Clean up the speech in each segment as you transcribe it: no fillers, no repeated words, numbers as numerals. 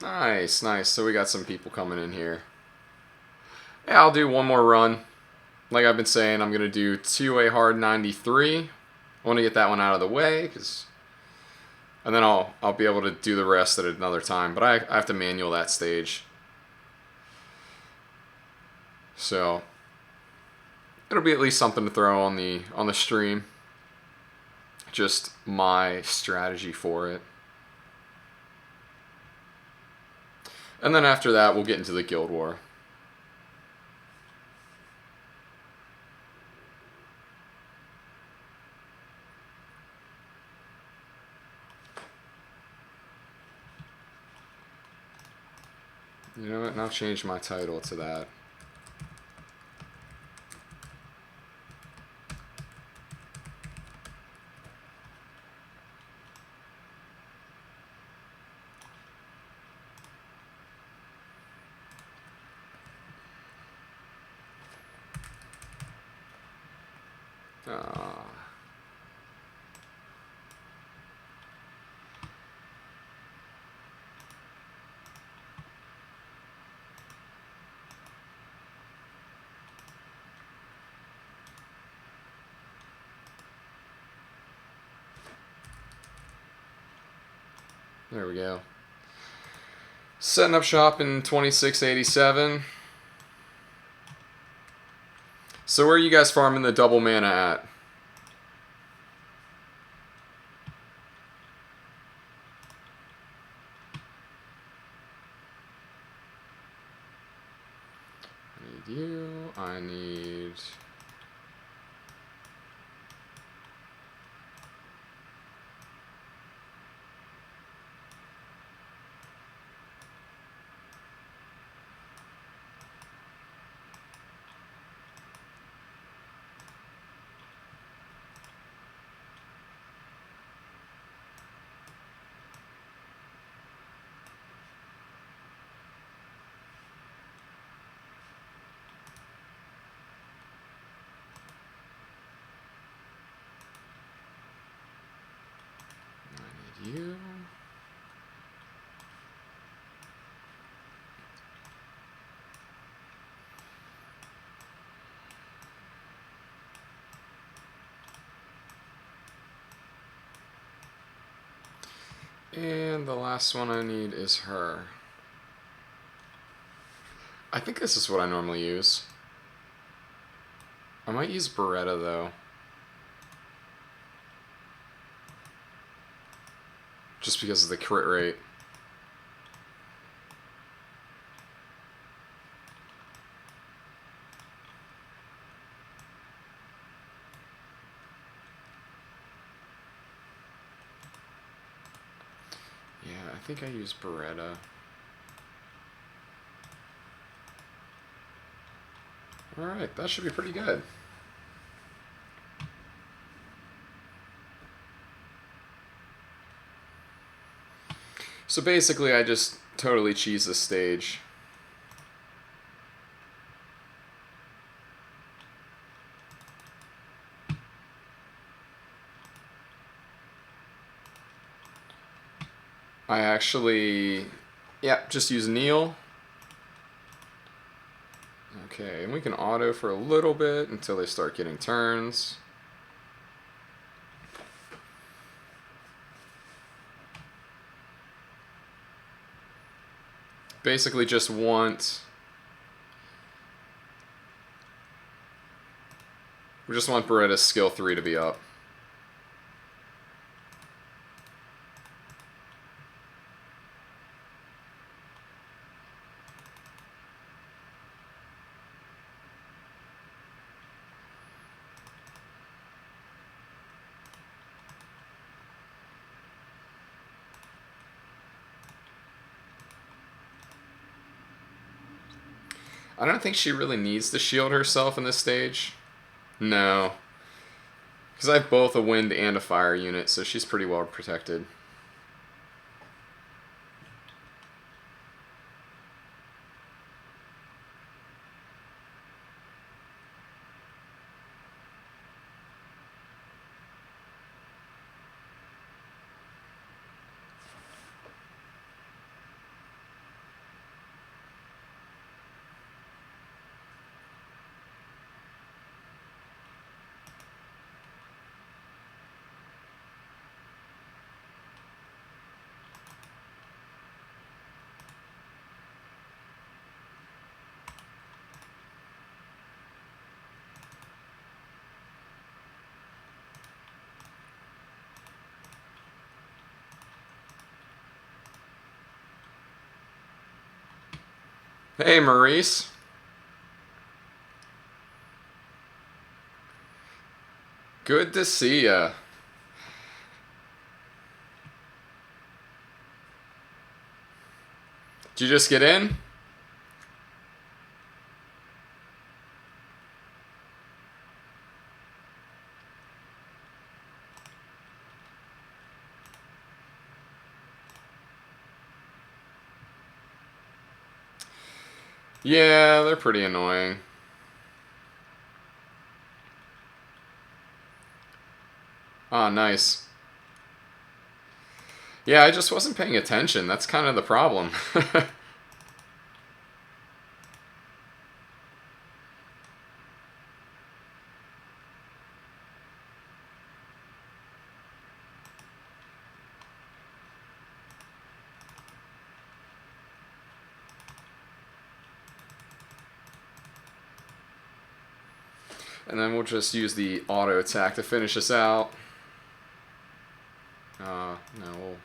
Nice, nice. So we got some people coming in here. Yeah, I'll do one more run. Like I've been saying, I'm going to do ToaH hard 93. I want to get that one out of the way, and then I'll be able to do the rest at another time. But I have to manual that stage. So it'll be at least something to throw on the stream. Just my strategy for it. And then after that, we'll get into the Guild War. You know what? And I'll change my title to that. There we go. Setting up shop in 2687. So where are you guys farming the double mana at? I need you. I need... you. And the last one I need is her. I think this is what I normally use. I might use Beretta though. Just because of the crit rate. Yeah, I think I use Beretta. Alright, that should be pretty good. So basically, I just totally cheese this stage. I actually, yeah, just use Neil. Okay, and we can auto for a little bit until they start getting turns. Basically just want... We just want Beretta's skill 3 to be up. I don't think she really needs to shield herself in this stage. No. Because I have both a wind and a fire unit, so she's pretty well protected. Hey, Maurice. Good to see ya. Did you just get in? Yeah, they're pretty annoying. Ah, nice. Yeah, I just wasn't paying attention. That's kind of the problem. And then we'll just use the auto attack to finish us out. No, we'll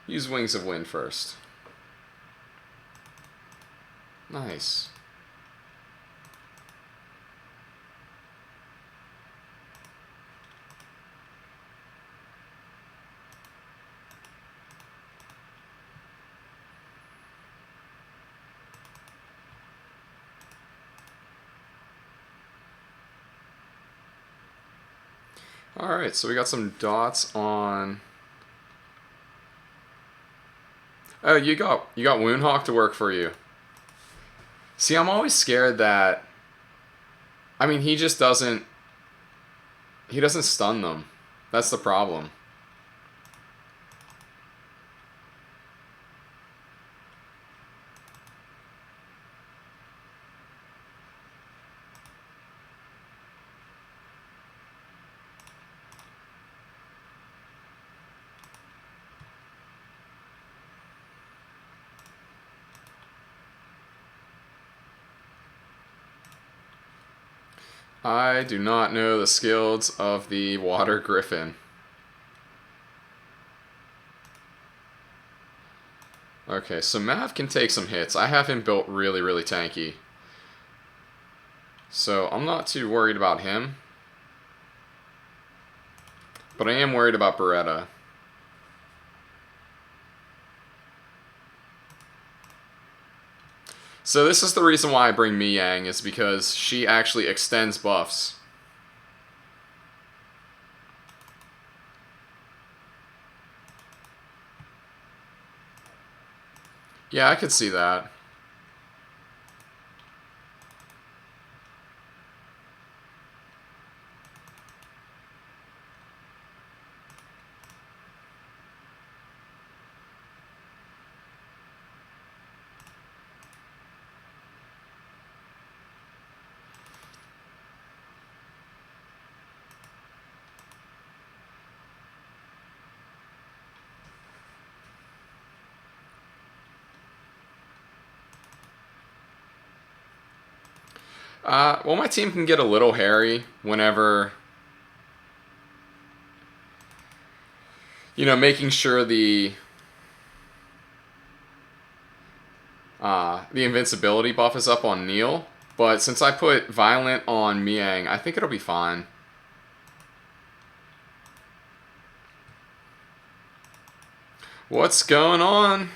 use Wings of Wind first. Nice. Alright, so we got some dots on... Oh, you got Woundhawk to work for you. See, I'm always scared that... I mean, he just doesn't... He doesn't stun them. That's the problem. I do not know the skills of the Water Griffin. Okay, so Mav can take some hits. I have him built really, really tanky. So I'm not too worried about him. But I am worried about Beretta. So this is the reason why I bring Mi Yang, is because she actually extends buffs. Yeah, I could see that. Well, my team can get a little hairy whenever, you know, making sure the invincibility buff is up on Neil. But since I put Violent on Miang, I think it'll be fine. What's going on?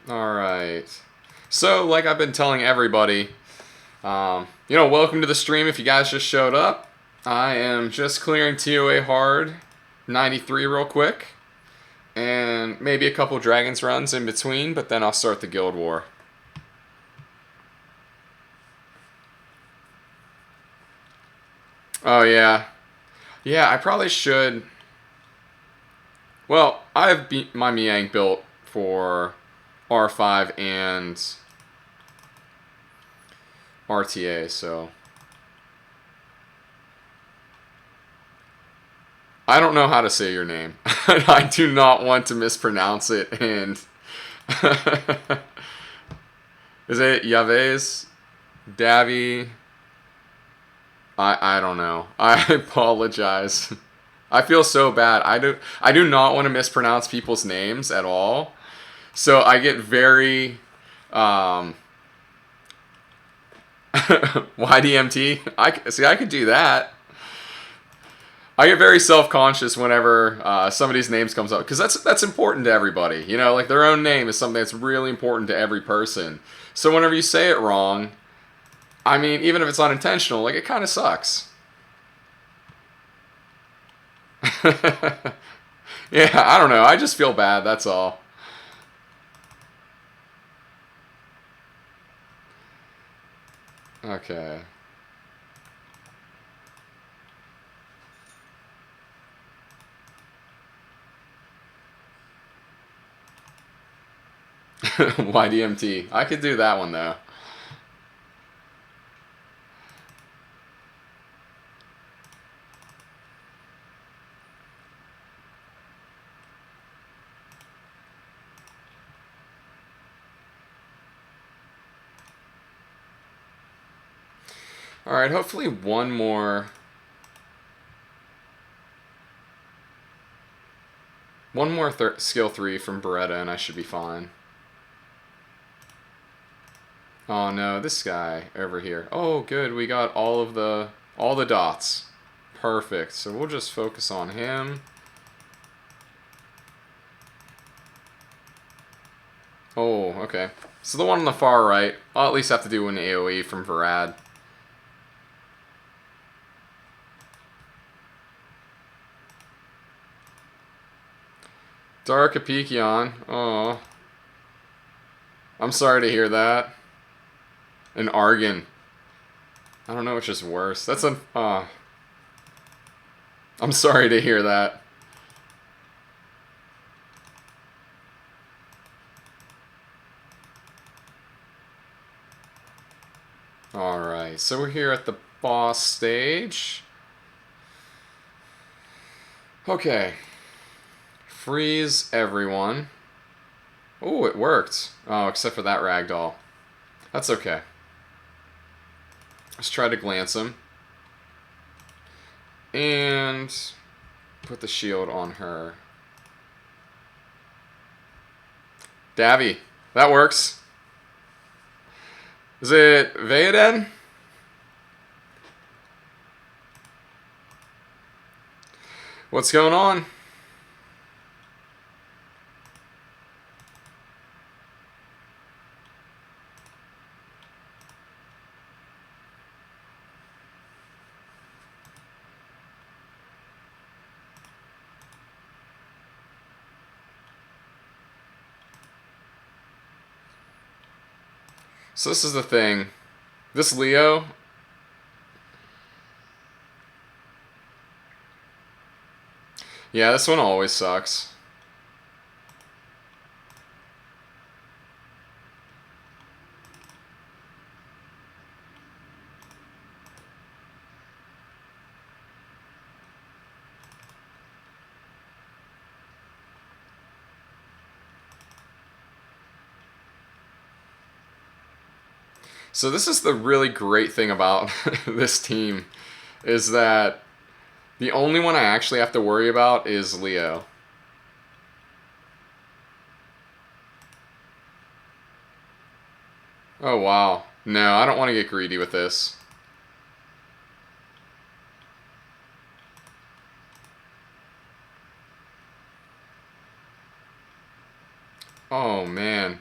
Alright. So, like I've been telling everybody, you know, welcome to the stream if you guys just showed up. I am just clearing TOA hard 93 real quick. And maybe a couple Dragons runs in between, but then I'll start the Guild War. Oh, yeah. Yeah, I probably should... Well, I have my Miang built for R5 and RTA, so... I don't know how to say your name. I do not want to mispronounce it, and... Is it Yavez? Davy? I don't know. I apologize. I feel so bad. I do not want to mispronounce people's names at all. So I get very YDMT. I could do that. I get very self-conscious whenever somebody's names comes up because that's important to everybody. You know, like their own name is something that's really important to every person. So whenever you say it wrong, I mean, even if it's unintentional, like it kind of sucks. Yeah, I don't know. I just feel bad. That's all. Okay. YDMT. I could do that one though. Alright, hopefully one more. One more skill 3 from Beretta and I should be fine. Oh no, this guy over here. Oh good, we got all the dots. Perfect. So we'll just focus on him. Oh, okay. So the one on the far right, I'll at least have to do an AoE from Varad. Dark Apikion. Oh. I'm sorry to hear that. An Argon. I don't know which is worse. That's a... I'm sorry to hear that. Alright, so we're here at the boss stage. Okay. Freeze everyone. Oh, it worked. Oh, except for that Ragdoll. That's okay. Let's try to glance him. And put the shield on her. Davy. That works. Is it Verde? What's going on? So this is the thing. This Leo... Yeah, this one always sucks. So this is the really great thing about this team, is that the only one I actually have to worry about is Leo. Oh wow. No, I don't want to get greedy with this. Oh man.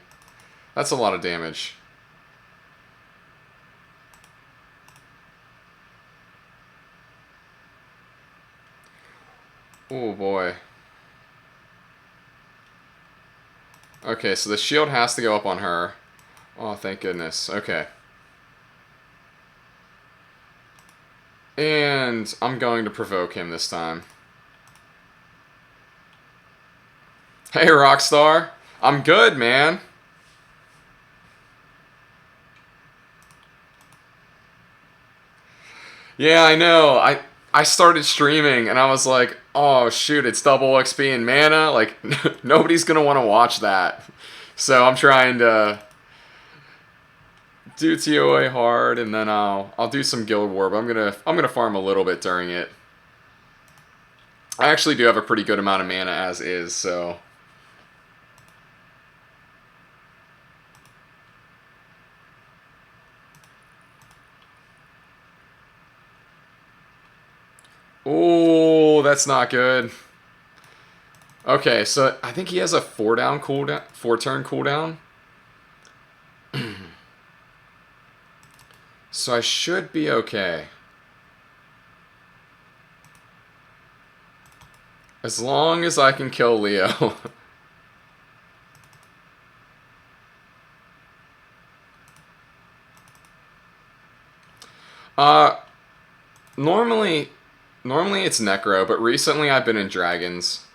That's a lot of damage. Oh boy. Okay, so the shield has to go up on her. Oh, thank goodness. Okay. And I'm going to provoke him this time. Hey, Rockstar. I'm good, man. Yeah, I know. I started streaming and I was like, oh shoot, it's double XP and mana. Like nobody's gonna want to watch that. So I'm trying to do TOA hard and then I'll do some guild war, but I'm gonna farm a little bit during it. I actually do have a pretty good amount of mana as is, so... Oh, that's not good. Okay, so I think he has a 4-turn cooldown. So I should be okay. As long as I can kill Leo. uh, normally it's Necro, but recently I've been in Dragons.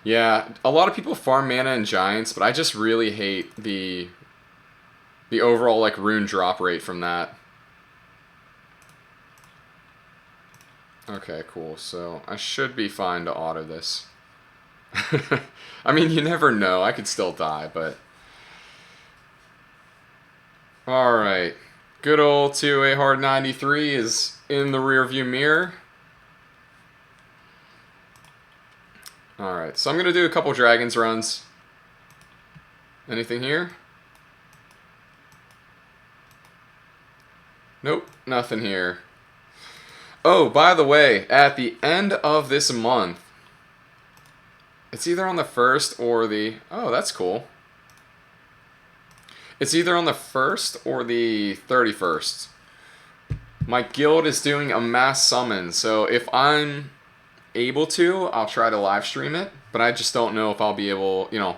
Yeah, a lot of people farm mana in Giants, but I just really hate the overall like rune drop rate from that. Okay, cool. So I should be fine to auto this. I mean, you never know. I could still die, but... Alright. Good old ToaH Hard 93 is in the rearview mirror. Alright, so I'm going to do a couple Dragons runs. Anything here? Nope, nothing here. Oh, by the way, at the end of this month, it's either on the 1st or the... Oh, that's cool. It's either on the 1st or the 31st. My guild is doing a mass summon, so if I'm able to, I'll try to live stream it, but I just don't know if I'll be able, you know,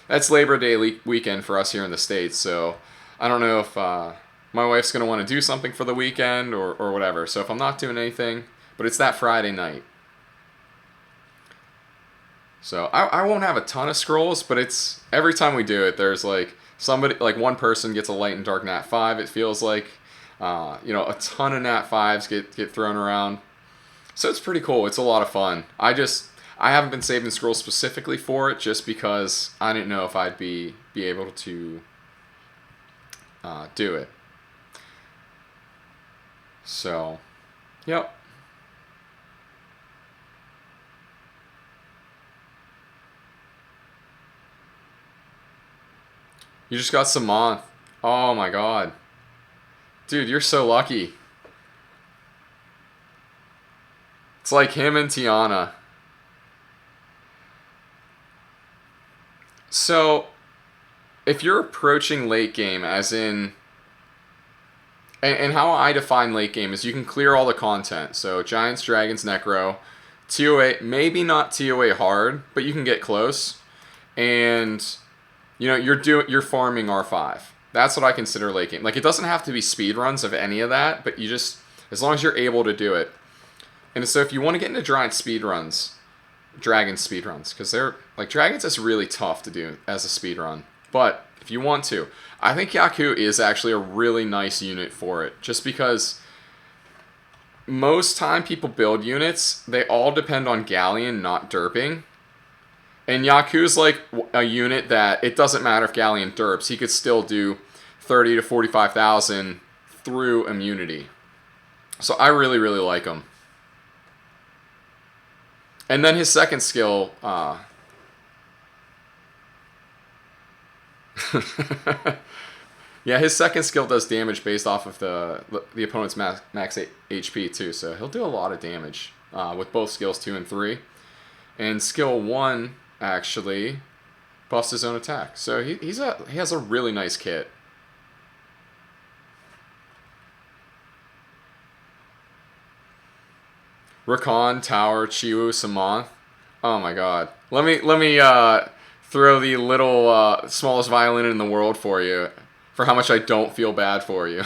that's Labor Day weekend for us here in the States, so I don't know if my wife's going to want to do something for the weekend or whatever, so if I'm not doing anything, but it's that Friday night. So I won't have a ton of scrolls, but it's, every time we do it, there's like, somebody, like one person gets a light and dark nat 5, it feels like, you know, a ton of nat 5s get thrown around. So it's pretty cool. It's a lot of fun. I haven't been saving scrolls specifically for it just because I didn't know if I'd be able to do it. So, yep. You just got some Month. Oh my god. Dude, you're so lucky. It's like him and Tiana. So, if you're approaching late game, as in... And how I define late game is you can clear all the content. So, Giants, Dragons, Necro, TOA, maybe not TOA hard, but you can get close. And, you know, you're farming R5. That's what I consider late game. Like, it doesn't have to be speed runs of any of that, but you just... As long as you're able to do it. And so if you want to get into Dragon speedruns, because they're, like, Dragons is really tough to do as a speedrun. But if you want to, I think Yaku is actually a really nice unit for it. Just because most time people build units, they all depend on Galleon not derping. And Yaku's like a unit that it doesn't matter if Galleon derps, he could still do 30 to 45,000 through immunity. So I really, really like him. And then his second skill, yeah, his second skill does damage based off of the opponent's max HP too, so he'll do a lot of damage with both skills 2 and 3. And skill 1 actually buffs his own attack, so he has a really nice kit. Rakan, Tower, Chiwu, Samonth. Oh my god. Let me throw the little smallest violin in the world for you, for how much I don't feel bad for you.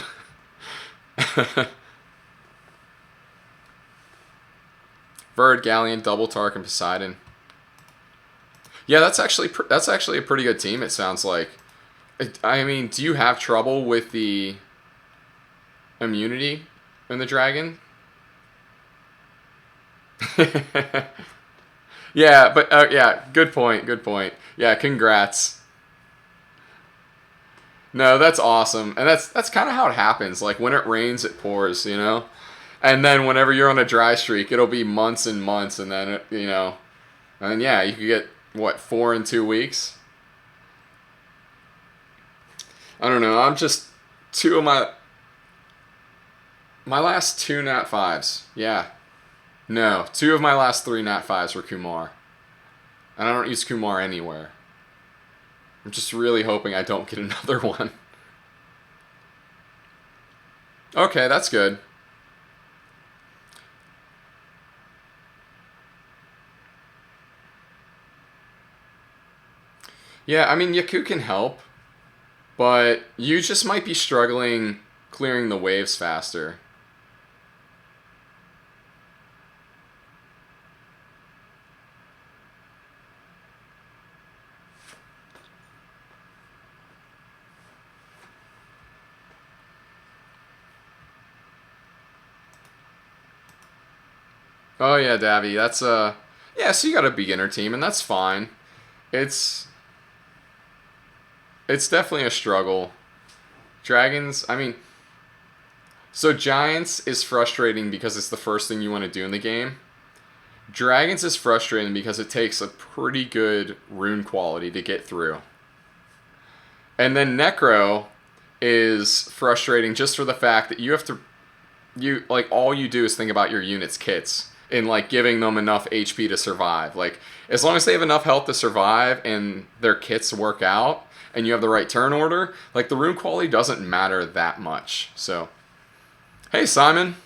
Verde, Galleon, Double Tark, and Poseidon. Yeah, that's actually a pretty good team, it sounds like. I mean, do you have trouble with the immunity in the dragon? Yeah, but yeah, good point, good point. Yeah, congrats. No, that's awesome, and that's kind of how it happens. Like when it rains, it pours, you know. And then whenever you're on a dry streak, it'll be months and months, and then you know, and yeah, you could get what 4 in 2 weeks. I don't know. I'm just two of my last two Nat fives. Yeah, no, two of my last three Nat fives were Kumar, and I don't use Kumar anywhere. I'm just really hoping I don't get another one. Okay, that's good. Yeah, I mean, Yaku can help, but you just might be struggling clearing the waves faster. Oh yeah, Davy, that's yeah, so you got a beginner team and that's fine. It's it's definitely a struggle. Dragons, I mean, so Giants is frustrating because it's the first thing you want to do in the game. Dragons is frustrating because it takes a pretty good rune quality to get through. And then Necro is frustrating just for the fact that you have to you like all you do is think about your unit's kits and like giving them enough HP to survive. Like as long as they have enough health to survive and their kits work out and you have the right turn order, like the rune quality doesn't matter that much. So, hey Simon.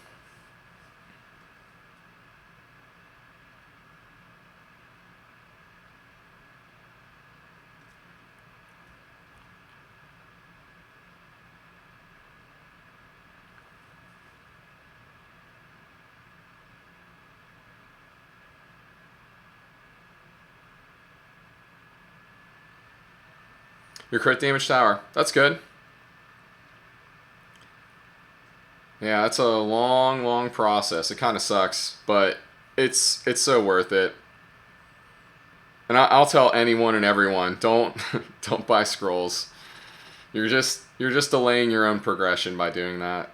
Your crit damage tower. That's good. Yeah, that's a long, long process. It kind of sucks, but it's so worth it. And I'll tell anyone and everyone, don't don't buy scrolls. You're just delaying your own progression by doing that.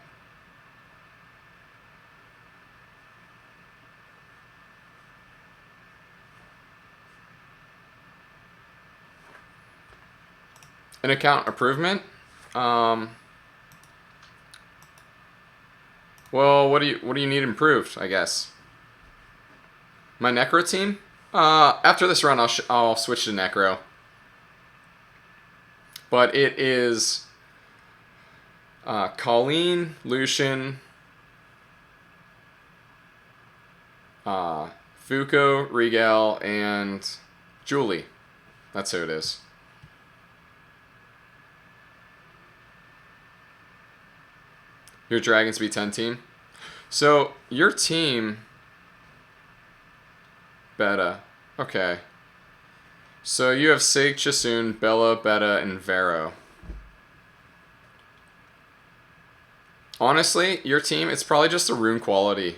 An account improvement. Um, well, what do you need improved? I guess my Necro team. After this run, I'll switch to Necro. But it is Colleen, Lucian, Fuko, Rigel, and Julie. That's who it is. Your Dragons B10 team. So your team, Beta. Okay. So you have Sig, Chisoon, Bella, Beta, and Vero. Honestly, your team, it's probably just a rune quality.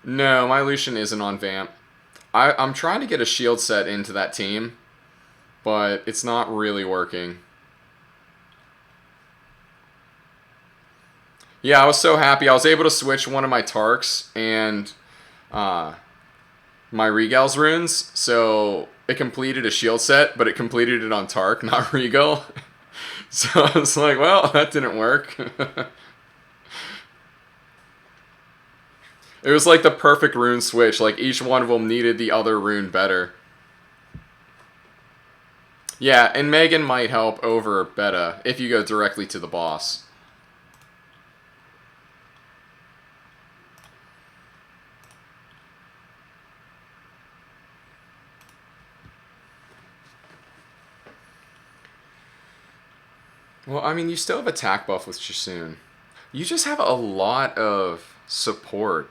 No, my Lucian isn't on Vamp. I'm trying to get a shield set into that team, but it's not really working. Yeah, I was so happy. I was able to switch one of my Tarks and my Regal's runes, so it completed a shield set, but it completed it on Tark, not Regal. So I was like, well, that didn't work. It was like the perfect rune switch. Like each one of them needed the other rune better. Yeah, and Megan might help over Beta if you go directly to the boss. Well, I mean, you still have attack buff with Chisoon. You just have a lot of support.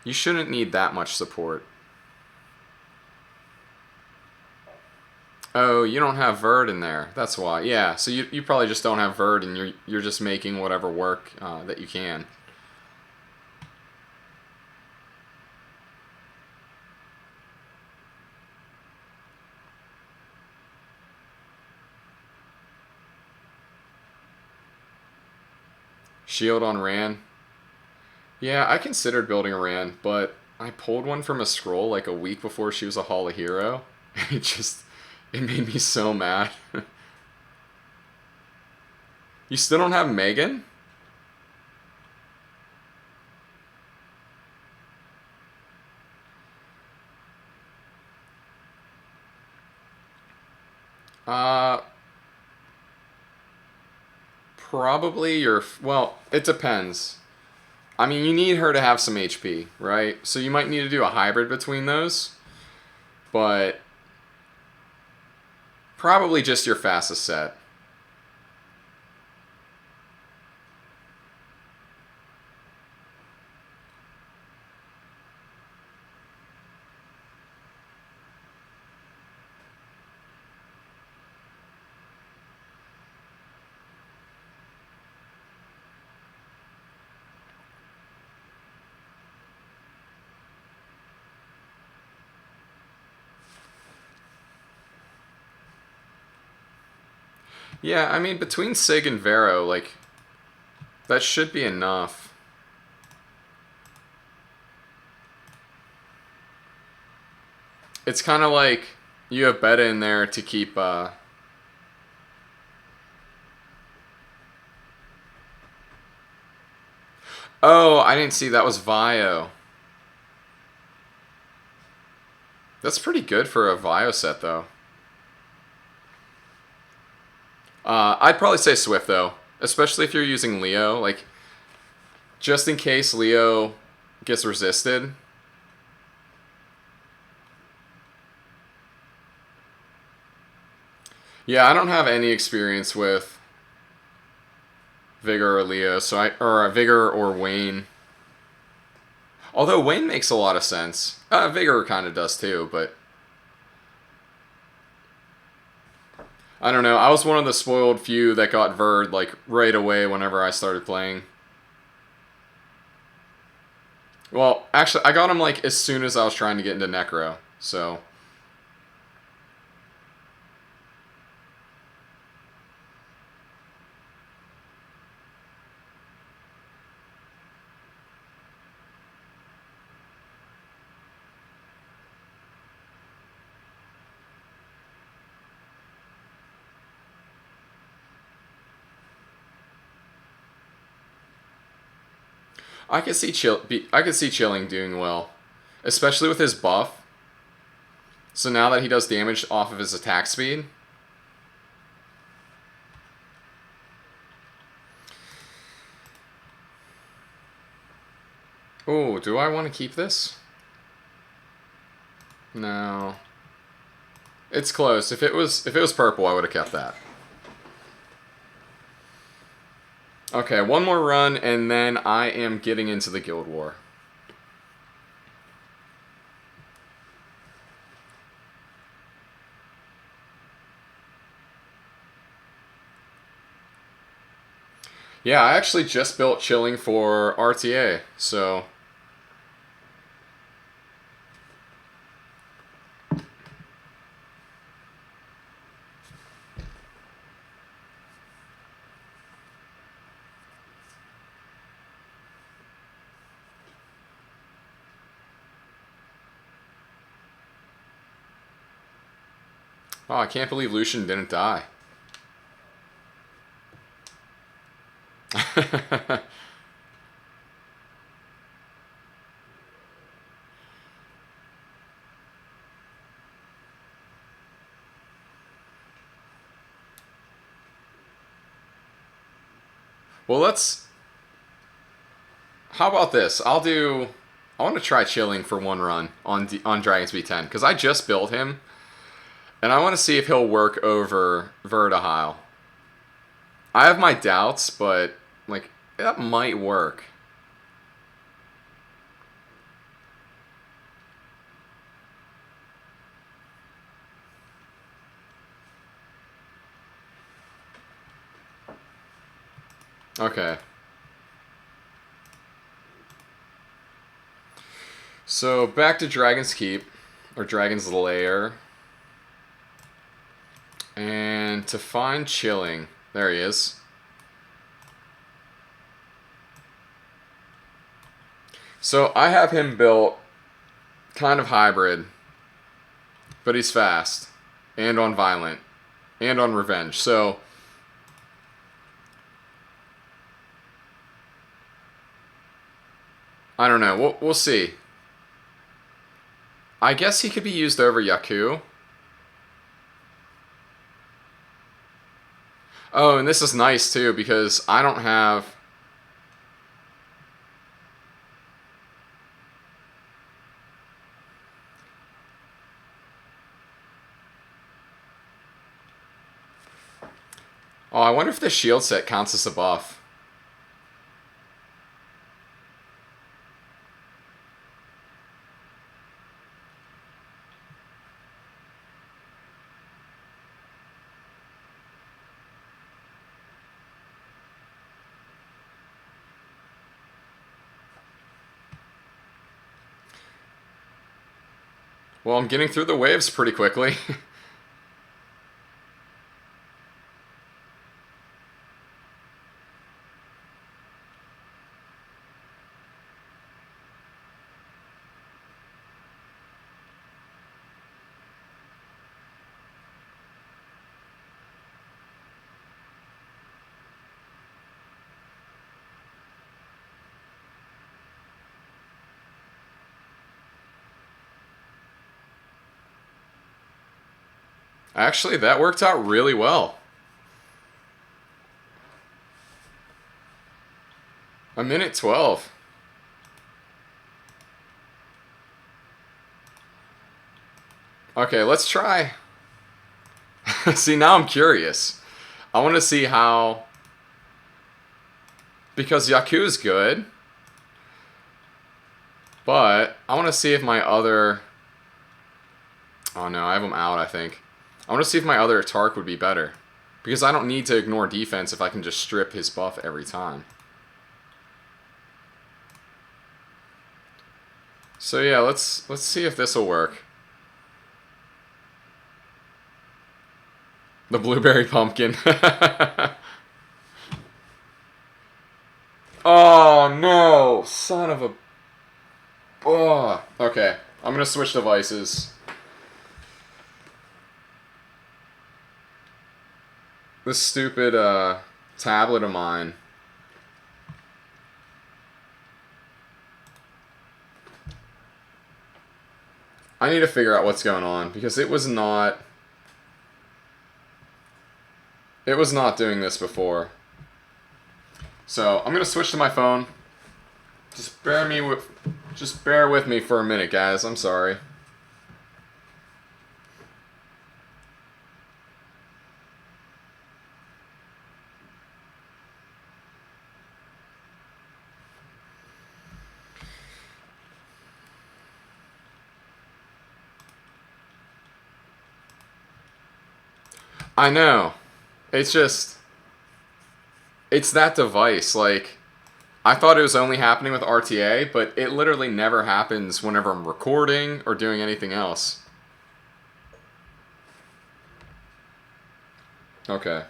You shouldn't need that much support. Oh, you don't have verde in there. That's why. Yeah, so you probably just don't have verde, and you're just making whatever work that you can. Shield on Ran. Yeah, I considered building a Ran, but I pulled one from a scroll like a week before she was a Hall of Hero. And it made me so mad. You still don't have Megan? Uh, Probably your... Well, it depends. I mean, you need her to have some HP, right? So you might need to do a hybrid between those. But probably just your fastest set. Yeah, I mean, between Sig and Vero, like, that should be enough. It's kind of like you have Beta in there to keep... Oh, I didn't see that was Vio. That's pretty good for a Vio set, though. I'd probably say Swift, though. Especially if you're using Leo. Like, just in case Leo gets resisted. Yeah, I don't have any experience with Vigor or Leo, or Vigor or Wayne. Although Wayne makes a lot of sense. Vigor kind of does too, but... I don't know, I was one of the spoiled few that got Verd, like, right away whenever I started playing. Well, actually, I got him, like, as soon as I was trying to get into Necro, so... I could see Chilling doing well, especially with his buff. So now that he does damage off of his attack speed. Oh, do I want to keep this? No. It's close. If it was purple, I would have kept that. Okay, one more run, and then I am getting into the Guild War. Yeah, I actually just built Chilling for RTA, so... Oh, I can't believe Lucian didn't die. Well, let's... How about this? I want to try Chilling for one run on Dragons B10, because I just built him, and I want to see if he'll work over verde. I have my doubts, but, like, that might work. Okay. So, back to Dragon's Keep, or Dragon's Lair. And to find Chilling, there he is. So I have him built kind of hybrid, but he's fast, and on violent, and on revenge. So I don't know. We'll see. I guess he could be used over Yaku. Oh, and this is nice too because I don't have... Oh, I wonder if the shield set counts as a buff. Well, I'm getting through the waves pretty quickly. Actually, that worked out really well. A minute 12. Okay, let's try. See, now I'm curious. I want to see how... Because Yaku's good. But I want to see if my other... Oh no, I have him out, I think. I want to see if my other Tark would be better. Because I don't need to ignore defense if I can just strip his buff every time. So yeah, let's see if this will work. The blueberry pumpkin. Oh no, son of a... Oh, okay. I'm gonna switch devices. This stupid tablet of mine. I need to figure out what's going on because it was not doing this before. So I'm gonna switch to my phone. Just bear with me for a minute, guys. I'm sorry. I know. It's just... It's that device. Like, I thought it was only happening with RTA, but it literally never happens whenever I'm recording or doing anything else. Okay.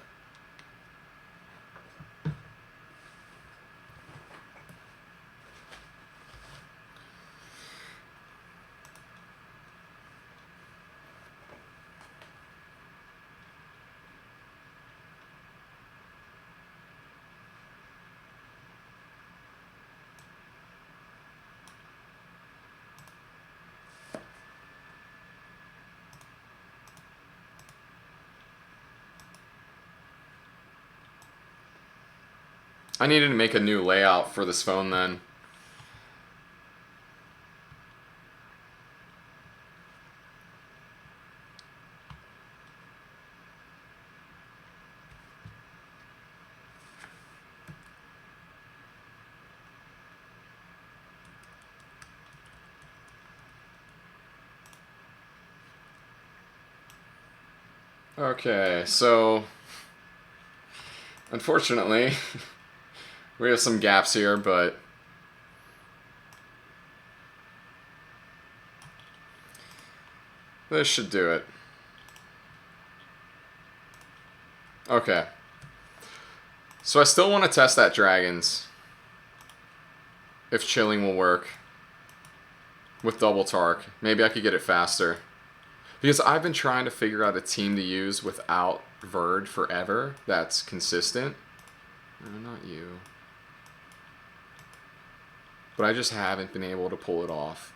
I needed to make a new layout for this phone then. Okay, so unfortunately we have some gaps here, but this should do it. Okay. So I still want to test that Dragons. If chilling will work. with double Tark. Maybe I could get it faster. Because I've been trying to figure out a team to use without Verde forever that's consistent. No, not you. But I just haven't been able to pull it off.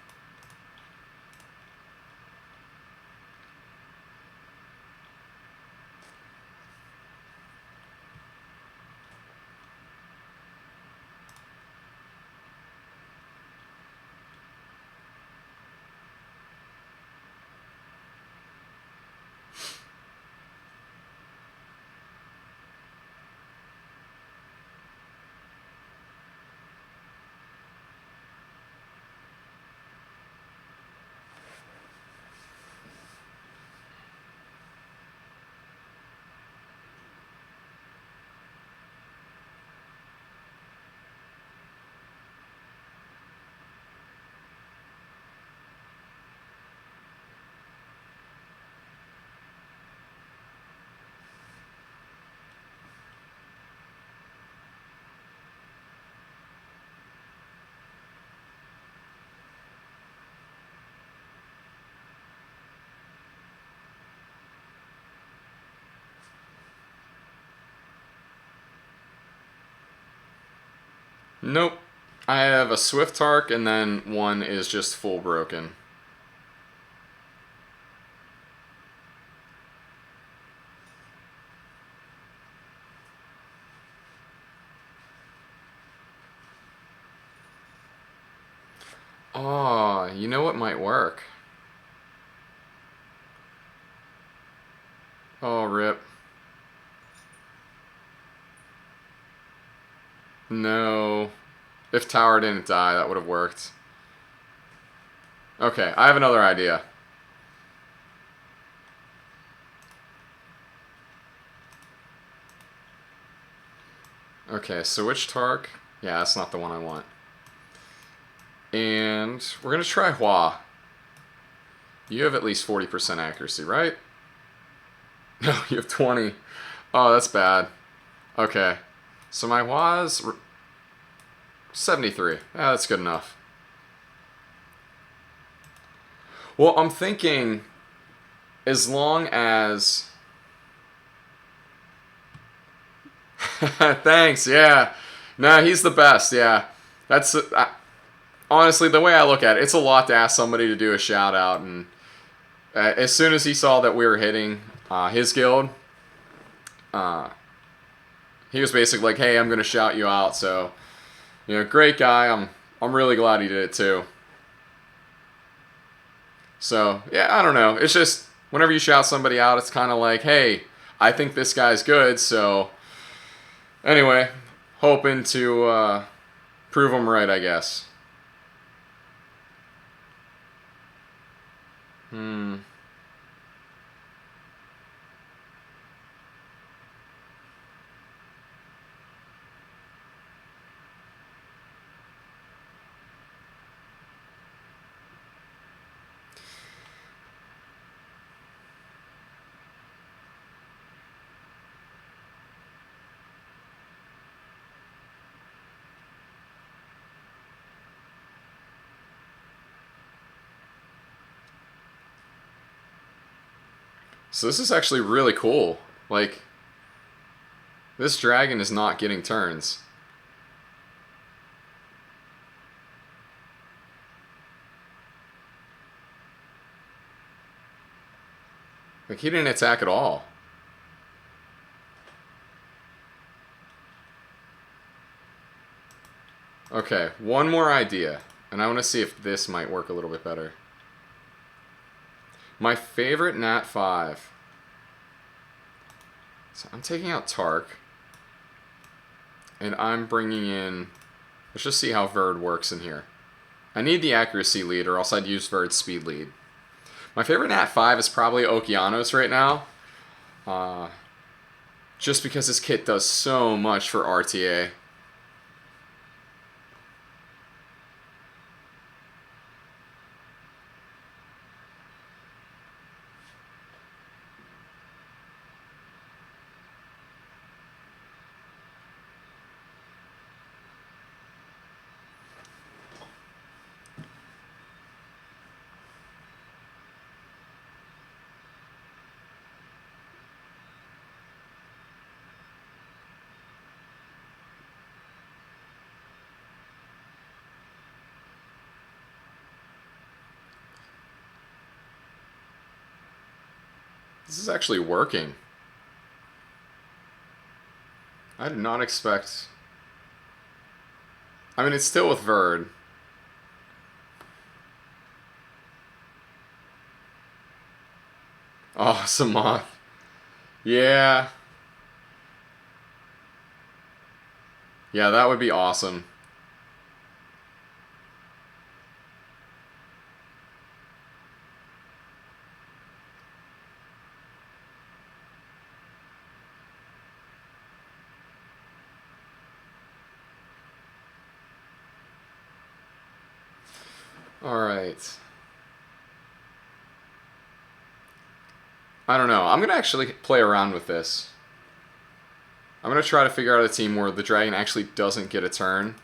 Nope. I have a Swift Tark and then one is just full broken. Oh, you know what might work? Oh, rip. No. If Tower didn't die, that would have worked. Okay, I have another idea. Okay, so which Tark? Yeah, that's not the one I want. And we're going to try Hua. You have at least 40% accuracy, right? No, you have 20. Oh, that's bad. Okay. So my Hua's 73. Yeah, that's good enough. Well, I'm thinking as long as... Thanks, yeah. Nah, he's the best, yeah. That's... honestly, the way I look at it, it's a lot to ask somebody to do a shout out, and as soon as he saw that we were hitting his guild, he was basically like, "Hey, I'm gonna shout you out." So, you know, great guy. I'm really glad he did it too. So yeah, I don't know. It's just whenever you shout somebody out, it's kind of like, "Hey, I think this guy's good." So anyway, hoping to prove him right, I guess. So this is actually really cool. Like, this dragon is not getting turns. Like, he didn't attack at all. Okay, one more idea. And I want to see if this might work a little bit better. My favorite Nat 5. So I'm taking out Tark. And I'm bringing in... Let's just see how Verd works in here. I need the accuracy lead, or else I'd use Verd's speed lead. My favorite Nat 5 is probably Okeanos right now. Just because this kit does so much for RTA. This is actually working. I did not expect... I mean, it's still with verde. Oh, Samoth. Yeah. Yeah, that would be awesome. Alright. I don't know. I'm going to actually play around with this. I'm going to try to figure out a team where the dragon actually doesn't get a turn.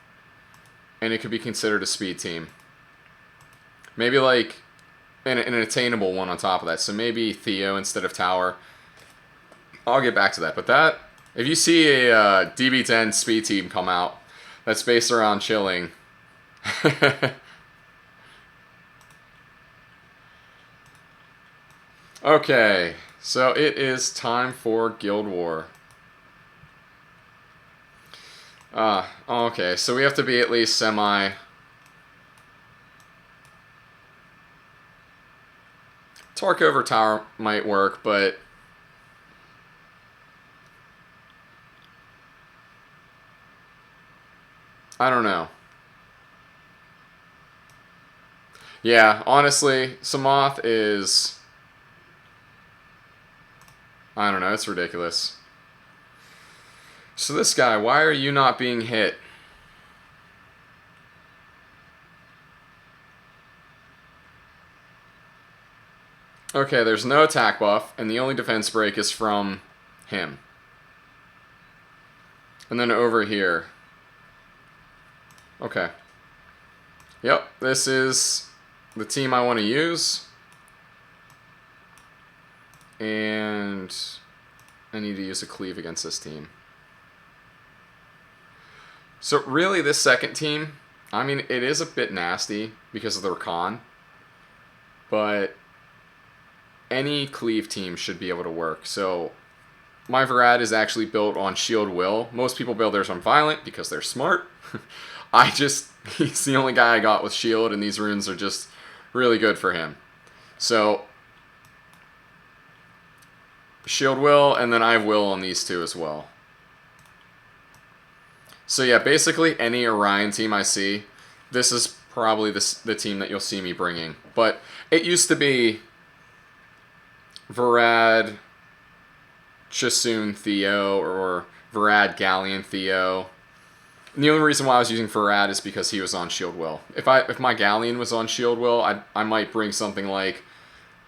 And it could be considered a speed team. Maybe like an attainable one on top of that. So maybe Theo instead of Tower. I'll get back to that. But that, if you see a DB10 speed team come out that's based around chilling... Okay, so it is time for Guild War. Okay, so we have to be at least semi... Torque over Tower might work, but... I don't know. Yeah, honestly, Samoth is... I don't know, it's ridiculous. So this guy, why are you not being hit? Okay, there's no attack buff, and the only defense break is from him. And then over here. Okay. Yep, this is the team I want to use. And I need to use a cleave against this team. So really this second team, I mean, it is a bit nasty because of the Rakan. But any cleave team should be able to work. So my Varad is actually built on Shield Will. Most people build theirs on Violent because they're smart. He's the only guy I got with Shield, and these runes are just really good for him. So Shield Will, and then I have Will on these two as well. So yeah, basically any Orion team I see, this is probably the team that you'll see me bringing. But it used to be Varad, Chasun Theo, or Varad Galleon Theo. And the only reason why I was using Varad is because he was on Shield Will. If my Galleon was on Shield Will, I might bring something like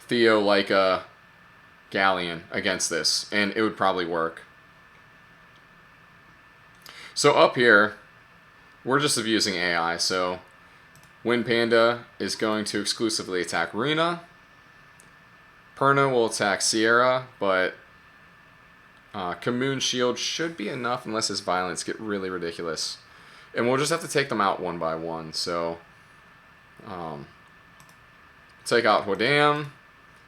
Theo like a Galleon against this, and it would probably work. So up here, we're just abusing AI. So Wind Panda is going to exclusively attack Runa. Perna will attack Sierra, but Kamoon Shield should be enough unless his violence get really ridiculous. And we'll just have to take them out one by one. So take out Hodam,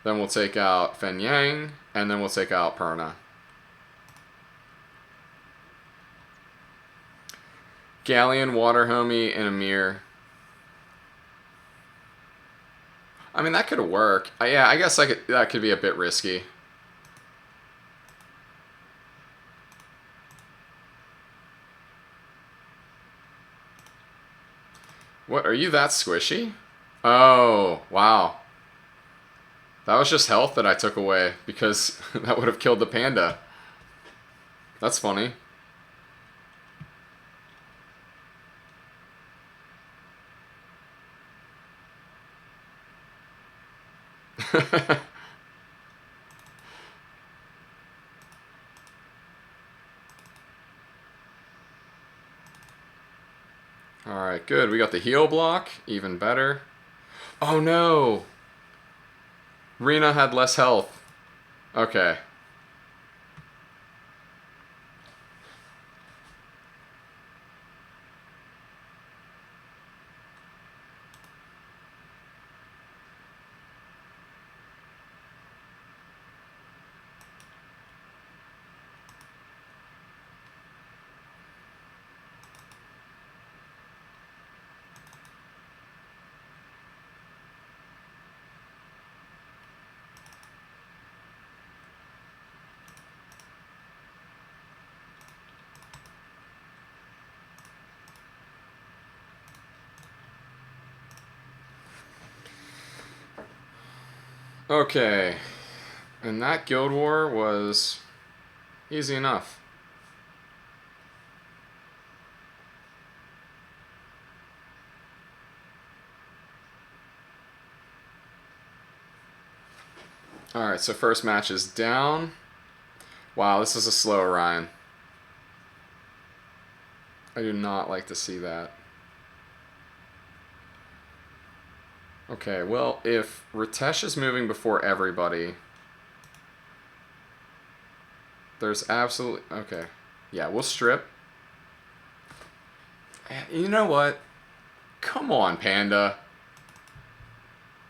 then we'll take out Fen Yang, and then we'll take out Perna. Galleon, Water Homie, and Amir. I mean, that could work. Yeah, I guess that could be a bit risky. What, are you that squishy? Oh, wow. That was just health that I took away because that would have killed the panda. That's funny. Alright, good. We got the heal block. Even better. Oh no! Rena had less health. Okay. Okay. And that guild war was easy enough. Alright, so first match is down. Wow, this is a slow Orion. I do not like to see that. Okay, well, if Ritesh is moving before everybody, there's absolutely... Okay. Yeah, we'll strip. You know what? Come on, Panda.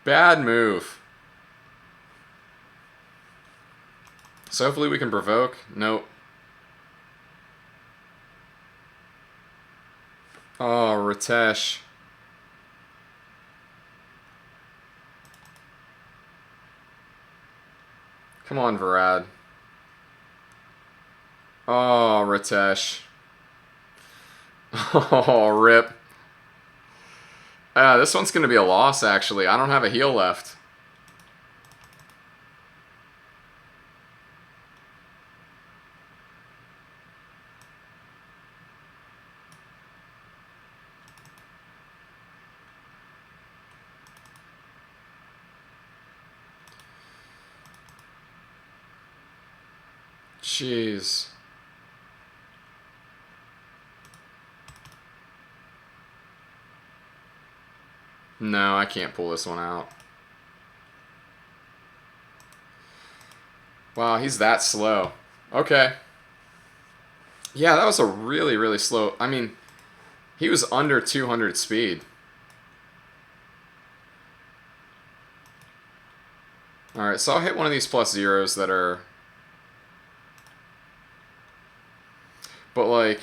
Bad move. So hopefully we can provoke. Nope. Oh, Ritesh. Come on, Varad. Oh, Ritesh. Oh, rip. This one's going to be a loss, actually. I don't have a heal left. Jeez. No, I can't pull this one out. Wow, he's that slow. Okay. Yeah, that was a really, really slow... I mean, he was under 200 speed. Alright, so I'll hit one of these plus zeros that are... But, like...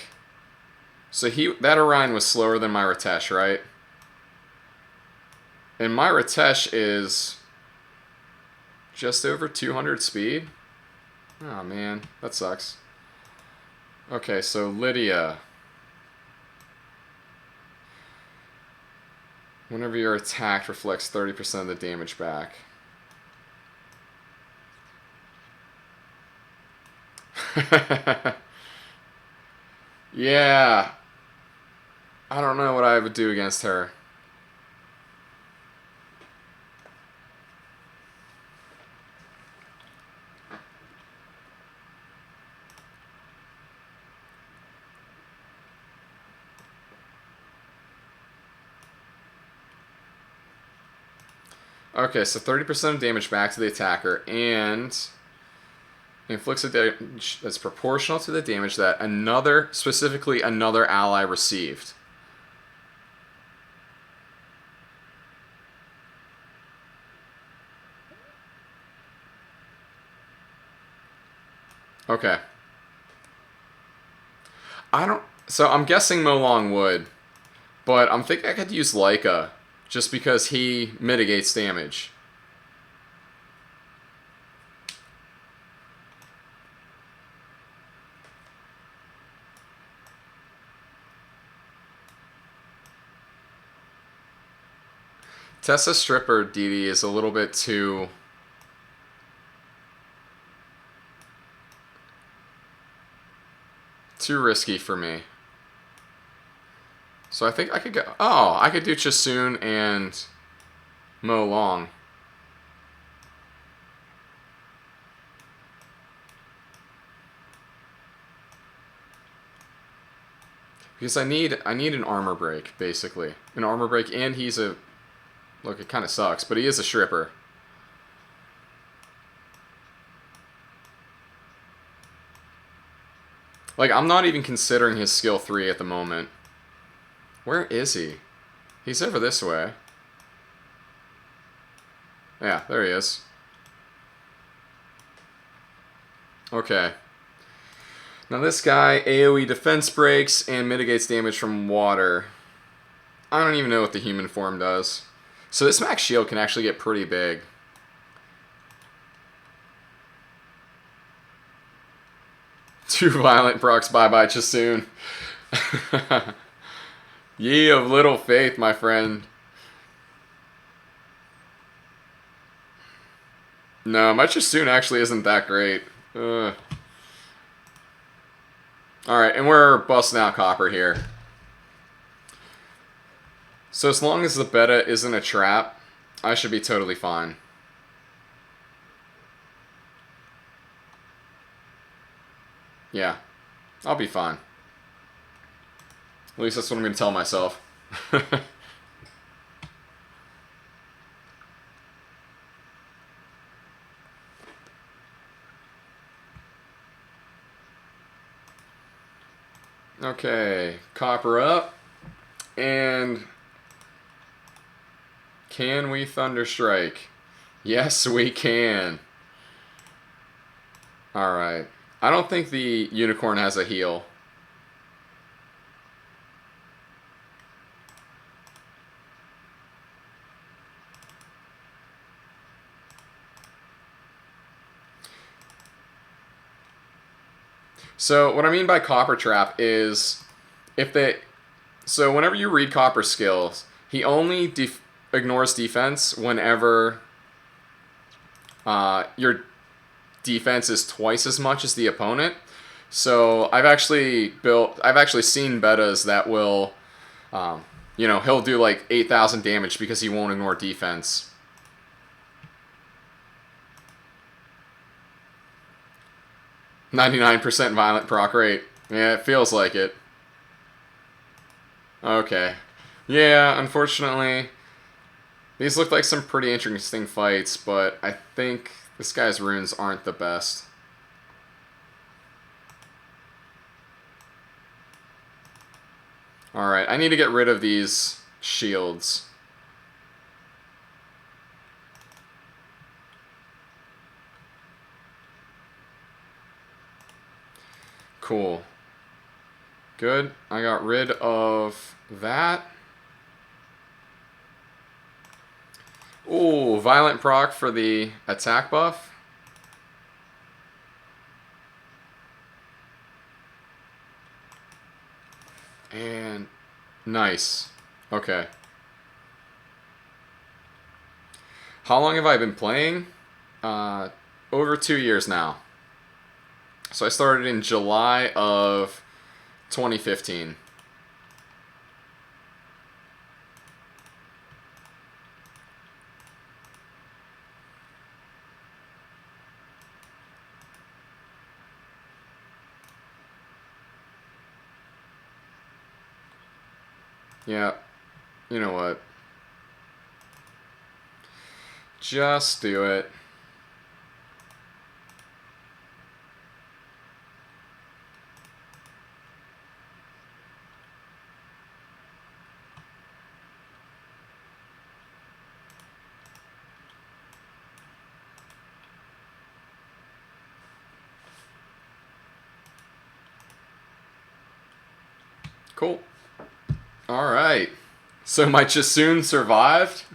So that Orion was slower than my Ritesh, right? And my Ritesh is... just over 200 speed? Oh, man. That sucks. Okay, so Lydia. Whenever you're attacked, reflects 30% of the damage back. Yeah. I don't know what I would do against her. Okay, so 30% of damage back to the attacker, and inflicts a damage that's proportional to the damage that specifically another ally received. Okay. So I'm guessing Mo Long would, but I'm thinking I could use Leica, just because he mitigates damage. Tessa Stripper DD is a little bit too risky for me. So I think I could go... Oh, I could do Chasoon and Mo Long. Because I need an armor break, basically. An armor break, and he's a... Look, it kind of sucks, but he is a stripper. Like, I'm not even considering his skill 3 at the moment. Where is he? He's over this way. Yeah, there he is. Okay. Now this guy, AoE defense breaks and mitigates damage from water. I don't even know what the human form does. So this max shield can actually get pretty big. Too violent procs, bye-bye Chasoon. Ye of little faith, my friend. No, my Chassoon actually isn't that great. Alright, and we're busting out copper here. So as long as the beta isn't a trap, I should be totally fine. Yeah, I'll be fine. At least that's what I'm going to tell myself. Okay, copper up. And can we Thunderstrike? Yes, we can. Alright. I don't think the unicorn has a heal. So what I mean by copper trap is if they... So whenever you read copper skills, he only ignores defense whenever your defense is twice as much as the opponent. So I've actually seen betas that will, you know, he'll do like 8,000 damage because he won't ignore defense. %99 violent proc rate. Yeah, it feels like it. Okay. Yeah, unfortunately, these look like some pretty interesting fights, but I think this guy's runes aren't the best. Alright, I need to get rid of these shields. Cool. Good. I got rid of that. Ooh, violent proc for the attack buff. And nice. Okay. How long have I been playing? Over 2 years now. So I started in July of 2015. Yeah, you know what? Just do it. Cool. Alright. So my Chassoon survived.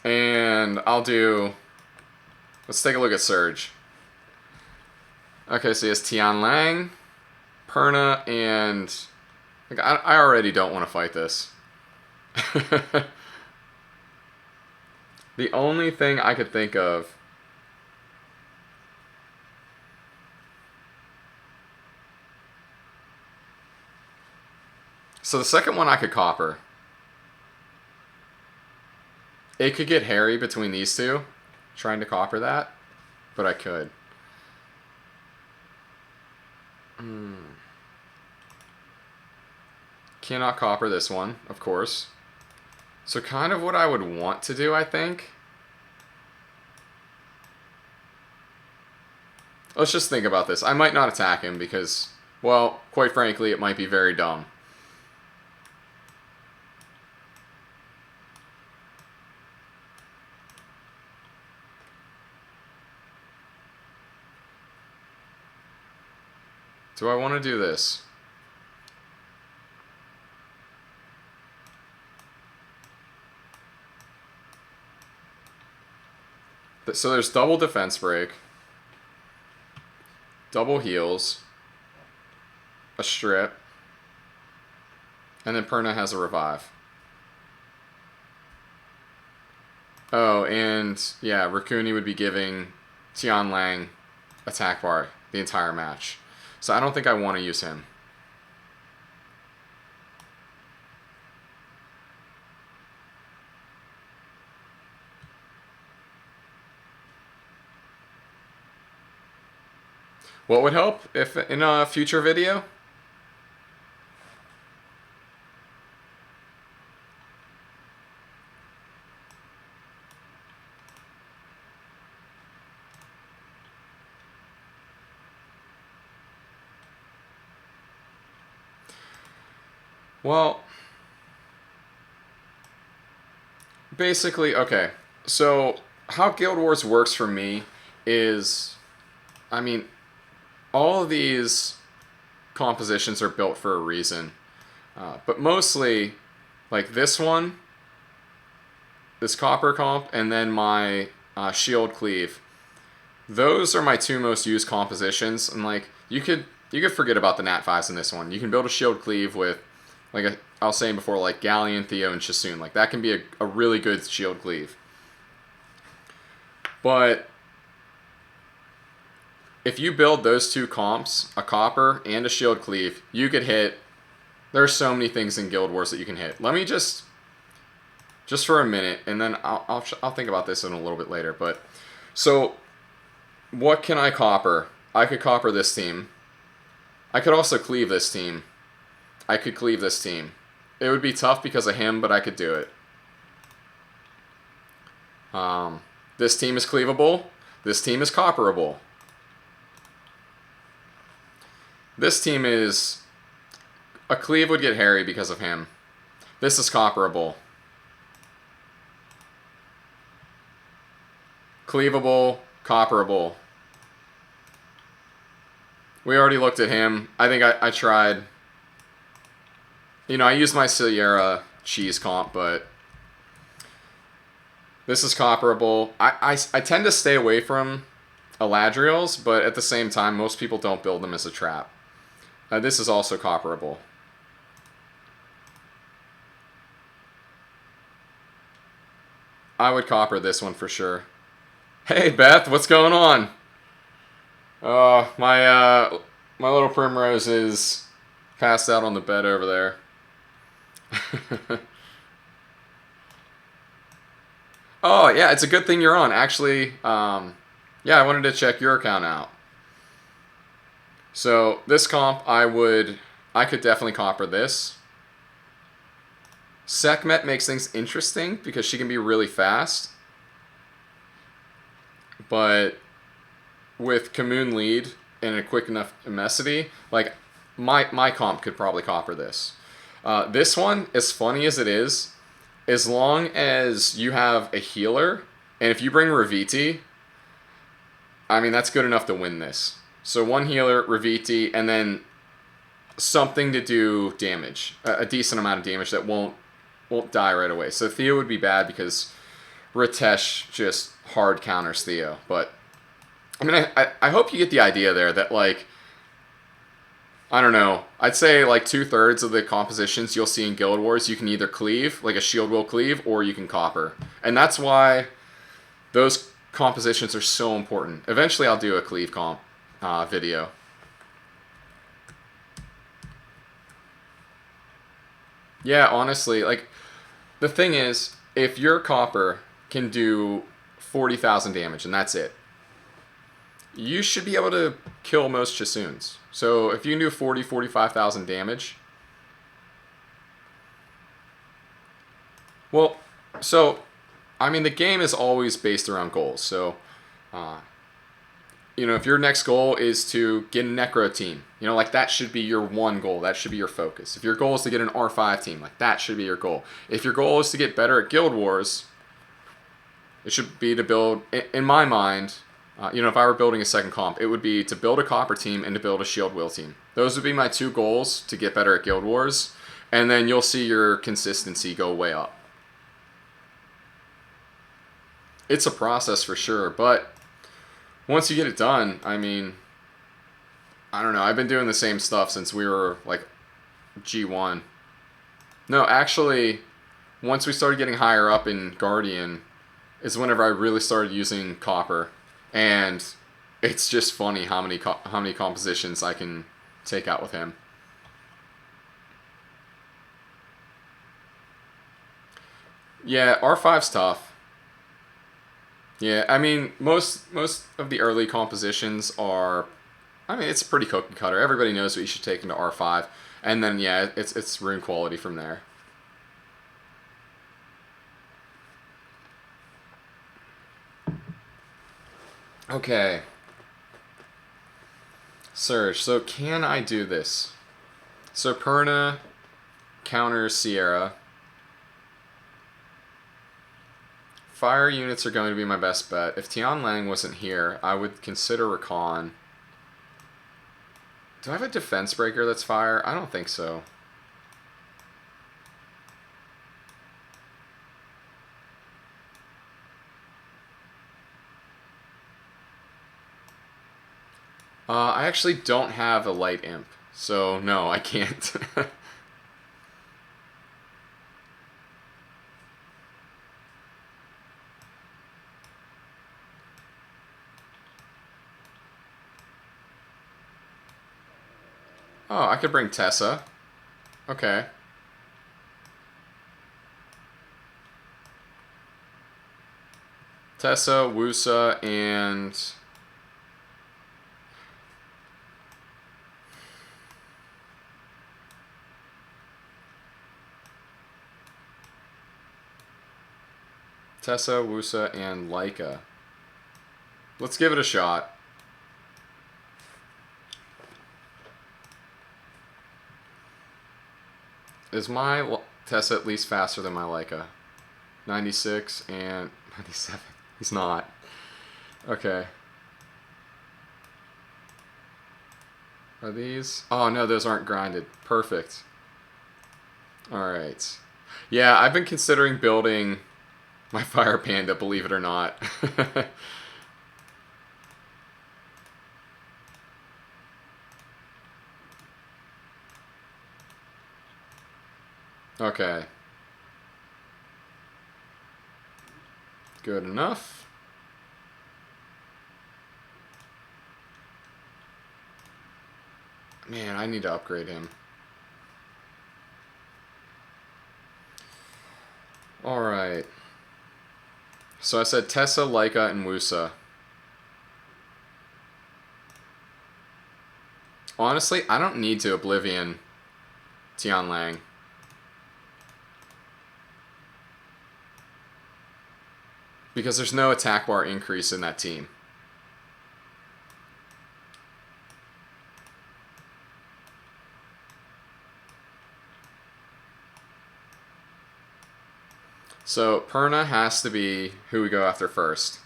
And I'll do... Let's take a look at Surge. Okay, so he has Tian Lang, Perna, and... Like, I already don't want to fight this. The only thing I could think of... So the second one I could copper. It could get hairy between these two, trying to copper that, but I could. Cannot copper this one, of course. So kind of what I would want to do, I think. Let's just think about this. I might not attack him because, well, quite frankly, it might be very dumb. Do I want to do this? So there's double defense break, double heals, a strip, And then Perna has a revive. Oh, and yeah, Raccoon would be giving Tian Lang attack bar the entire match. So I don't think I want to use him. What would help if in a future video? Well, basically, okay. So how Guild Wars works for me is, I mean, all of these compositions are built for a reason. But mostly, like this one, this copper comp, and then my shield cleave. Those are my two most used compositions, and like you could forget about the Nat 5s in this one. You can build a shield cleave with, like I was saying before, like Galleon, TOA, and Chasun. Like that can be a really good shield cleave. But if you build those two comps, a copper and a shield cleave, you could hit. There are so many things in Guild Wars that you can hit. Let me just for a minute, and then I'll think about this in a little bit later. But so, what can I copper? I could copper this team. I could also cleave this team. I could cleave this team. It would be tough because of him, but I could do it. This team is cleavable. This team is copperable. This team is... A cleave would get hairy because of him. This is copperable. Cleavable, copperable. We already looked at him. I think I tried... You know, I used my Sierra cheese comp, but... This is copperable. I tend to stay away from Eladriels, but at the same time, most people don't build them as a trap. This is also copperable. I would copper this one for sure. Hey, Beth, what's going on? My little Primrose is passed out on the bed over there. Oh, yeah, it's a good thing you're on. Actually, yeah, I wanted to check your account out. So, this comp, I could definitely copper this. Sekhmet makes things interesting because she can be really fast. But with Kamoon lead and a quick enough immensity, like, my comp could probably copper this. This one, as funny as it is, as long as you have a healer, and if you bring Raviti, I mean, that's good enough to win this. So one healer, Raviti, and then something to do damage. A decent amount of damage that won't die right away. So Theo would be bad because Ritesh just hard counters Theo. But, I mean, I hope you get the idea there that, like, I don't know. I'd say like 2/3 of the compositions you'll see in Guild Wars, you can either cleave, like a shield will cleave, or you can copper. And that's why those compositions are so important. Eventually I'll do a cleave comp video. Yeah, honestly, like, the thing is, if your copper can do 40,000 damage and that's it, you should be able to kill most Chasuns. So if you can do 45,000 damage... Well, so, I mean, the game is always based around goals. So, you know, if your next goal is to get a Necro team, you know, like, that should be your one goal. That should be your focus. If your goal is to get an R5 team, like, that should be your goal. If your goal is to get better at Guild Wars, it should be to build, in my mind... you know, if I were building a second comp, it would be to build a copper team and to build a shield will team. Those would be my two goals to get better at Guild Wars, and then you'll see your consistency go way up. It's a process for sure, but once you get it done, I mean, I don't know, I've been doing the same stuff since we were, like, G1. No, actually, once we started getting higher up in Guardian, is whenever I really started using copper, and it's just funny how many compositions I can take out with him. Yeah, R5's tough. Yeah, I mean most of the early compositions are, I mean, it's pretty cookie cutter. Everybody knows what you should take into R5, and then yeah, it's rune quality from there. Okay. Surge. So can I do this? So Perna counters Sierra. Fire units are going to be my best bet. If Tianlang wasn't here, I would consider Rakan. Do I have a defense breaker that's fire? I don't think so. I actually don't have a light imp, so no, I can't. Oh, I could bring Tessa. Okay. Tessa, Wusa, and... Tessa, Wusa, and Leica. Let's give it a shot. Is my Tessa at least faster than my Leica? 96 and 97. He's not. Okay. Are these? Oh no, those aren't grinded. Perfect. Alright. Yeah, I've been considering building my Fire Panda, believe it or not. Okay. Good enough. Man, I need to upgrade him. Alright. So I said Tessa, Leica, and Wusa. Honestly, I don't need to Oblivion Tianlang. Because there's no attack bar increase in that team. So Perna has to be who we go after first.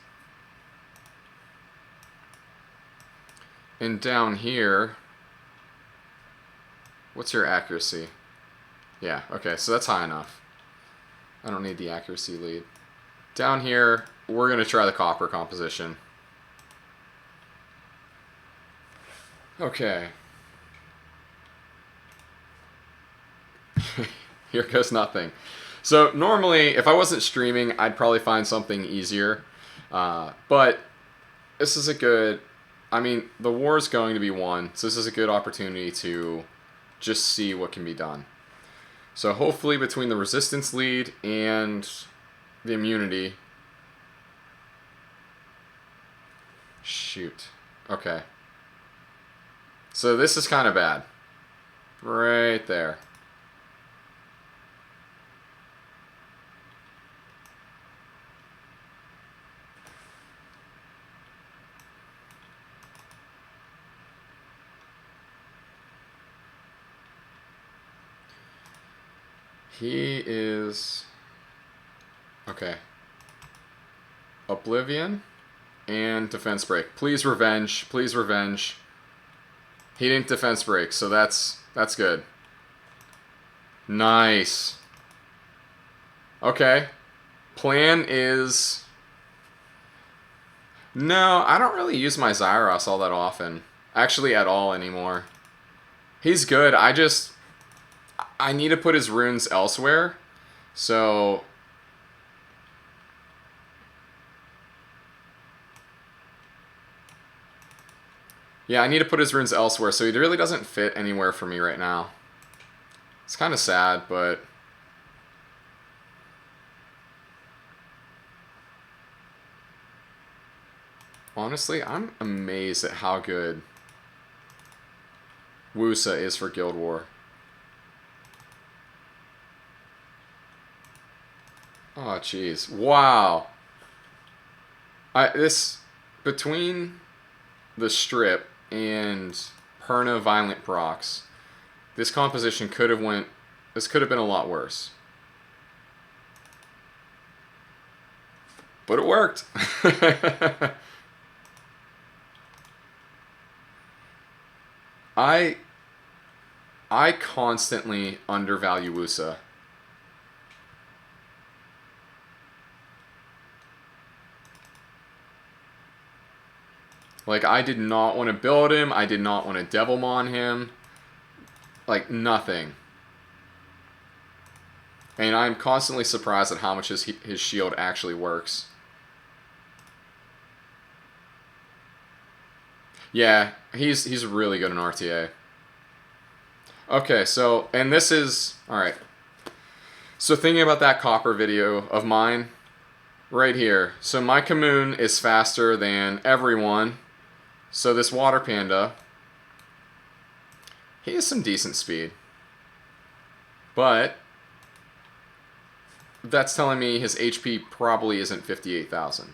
And down here, what's your accuracy? Yeah, okay, so that's high enough. I don't need the accuracy lead. Down here, we're going to try the copper composition. Okay. Here goes nothing. So normally, if I wasn't streaming, I'd probably find something easier. But this is a good... I mean, the war is going to be won, so this is a good opportunity to just see what can be done. So hopefully between the resistance lead and the immunity... Shoot. Okay. So this is kind of bad. Right there. He is... Okay. Oblivion and defense break. Please revenge. Please revenge. He didn't defense break, so that's good. Nice. Okay. Plan is... No, I don't really use my Zyros all that often. Actually, at all anymore. He's good. I need to put his runes elsewhere. So yeah, I need to put his runes elsewhere, so he really doesn't fit anywhere for me right now. It's kind of sad, but honestly, I'm amazed at how good Wusa is for Guild War. Oh, jeez. Wow. Between the strip and Perna Violent procs, this composition could have been a lot worse. But it worked. I constantly undervalue Wusa. Like, I did not want to build him. I did not want to Devilmon him. Like, nothing. And I'm constantly surprised at how much his shield actually works. Yeah, he's really good in RTA. Okay, so, and this is, alright. So thinking about that copper video of mine, right here. So my Kamoon is faster than everyone. So this Water Panda, he has some decent speed. But that's telling me his HP probably isn't 58,000.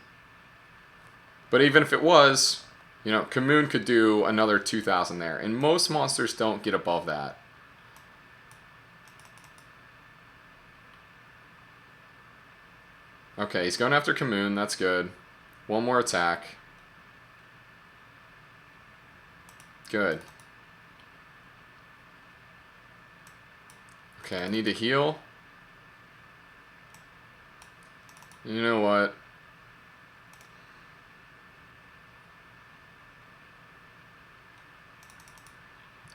But even if it was, you know, Kamoon could do another 2,000 there. And most monsters don't get above that. Okay, he's going after Kamoon. That's good. One more attack. Good. Okay, I need to heal. You know what?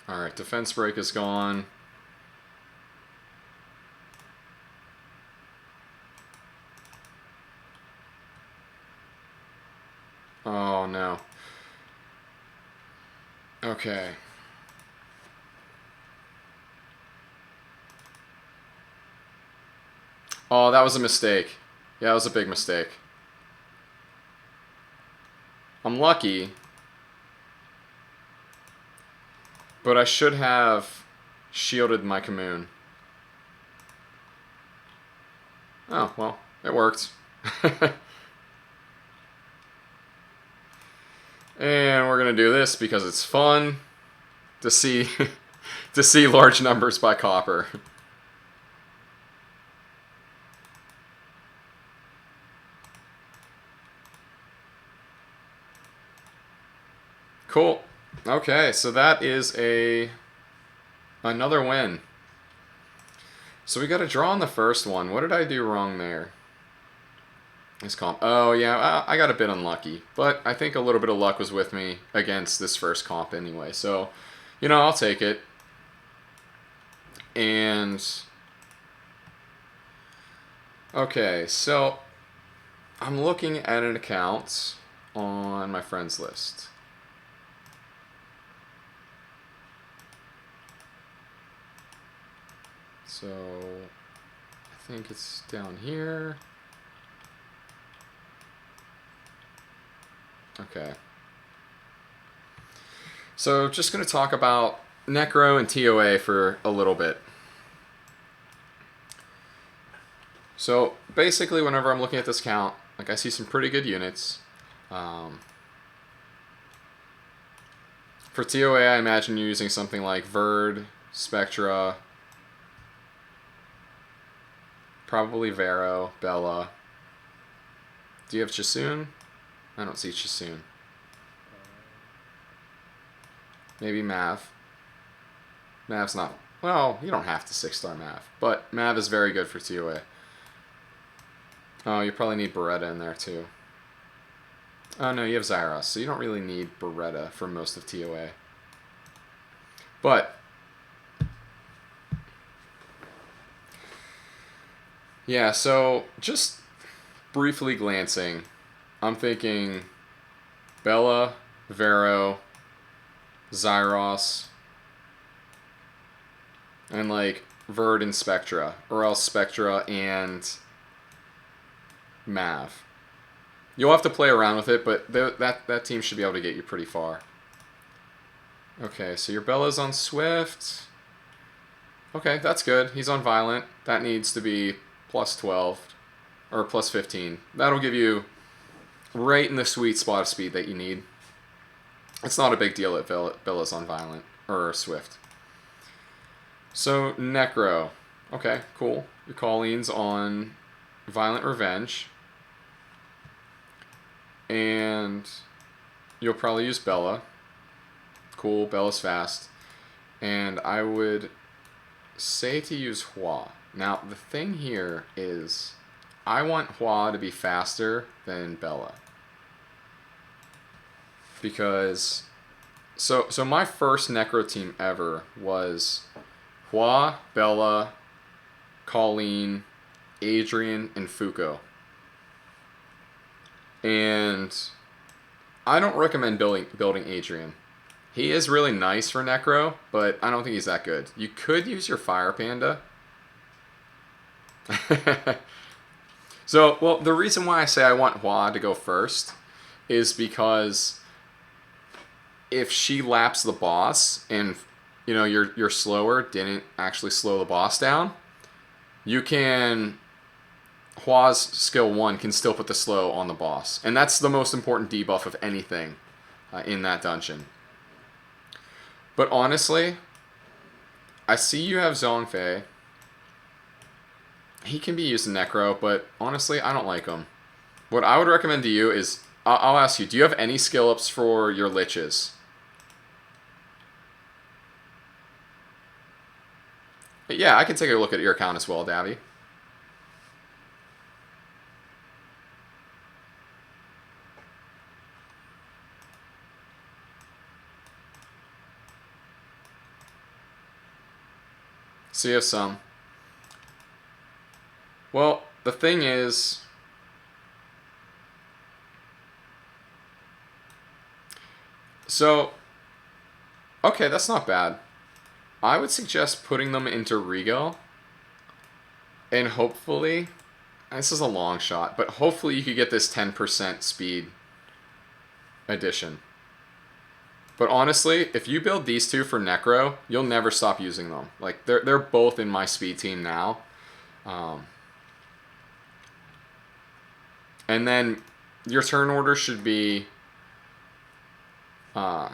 Alright, defense break is gone. Oh no. Okay. Oh, that was a mistake. Yeah, that was a big mistake. I'm lucky. But I should have shielded my Kamoon. Oh, well, it worked. And we're going to do this because it's fun to see to see large numbers by copper. Cool. Okay, so that is another win. So we got a draw on the first one. What did I do wrong there? This comp. Oh, yeah, I got a bit unlucky. But I think a little bit of luck was with me against this first comp anyway. So, you know, I'll take it. And... okay, so I'm looking at an account on my friends list. So I think it's down here. Okay. So just going to talk about Necro and TOA for a little bit. So basically whenever I'm looking at this count, like I see some pretty good units. For TOA, I imagine you're using something like Verde, Spectra, probably Vero, Bella. Do you have Chisoon? I don't see Chisoon. Maybe Mav. Mav's not... well, you don't have to 6-star Mav. But Mav is very good for TOA. Oh, you probably need Beretta in there too. Oh no, you have Zyros, so you don't really need Beretta for most of TOA. But Yeah, so just briefly glancing, I'm thinking Bella, Vero, Zyros, and like Verde and Spectra, or else Spectra and Mav. You'll have to play around with it, but that team should be able to get you pretty far. Okay, so your Bella's on Swift. Okay, that's good. He's on Violent. That needs to be plus 12 or plus 15. That'll give you right in the sweet spot of speed that you need. It's not a big deal if Bella's on Violent or Swift. So, Necro. Okay, cool. Your Colleen's on Violent Revenge. And you'll probably use Bella. Cool, Bella's fast. And I would say to use Hua. Now, the thing here is I want Hua to be faster than Bella. Because so my first Necro team ever was Hua, Bella, Colleen, Adrian, and Fuko. And I don't recommend building Adrian. He is really nice for Necro, but I don't think he's that good. You could use your Fire Panda. So, well, the reason why I say I want Hua to go first is because if she laps the boss and you know your slower didn't actually slow the boss down, you can Hua's skill 1 can still put the slow on the boss, and that's the most important debuff of anything in that dungeon. But honestly, I see you have Zhongfei. He can be used in Necro, but honestly, I don't like him. What I would recommend to you is, I'll ask you, do you have any skill ups for your Liches? Yeah, I can take a look at your account as well, Davy. So you have some. Well, the thing is, so, okay, that's not bad. I would suggest putting them into Regal, and hopefully, this is a long shot, but hopefully you could get this 10% speed addition. But honestly, if you build these two for Necro, you'll never stop using them. Like, they're both in my speed team now. And then your turn order should be Hua,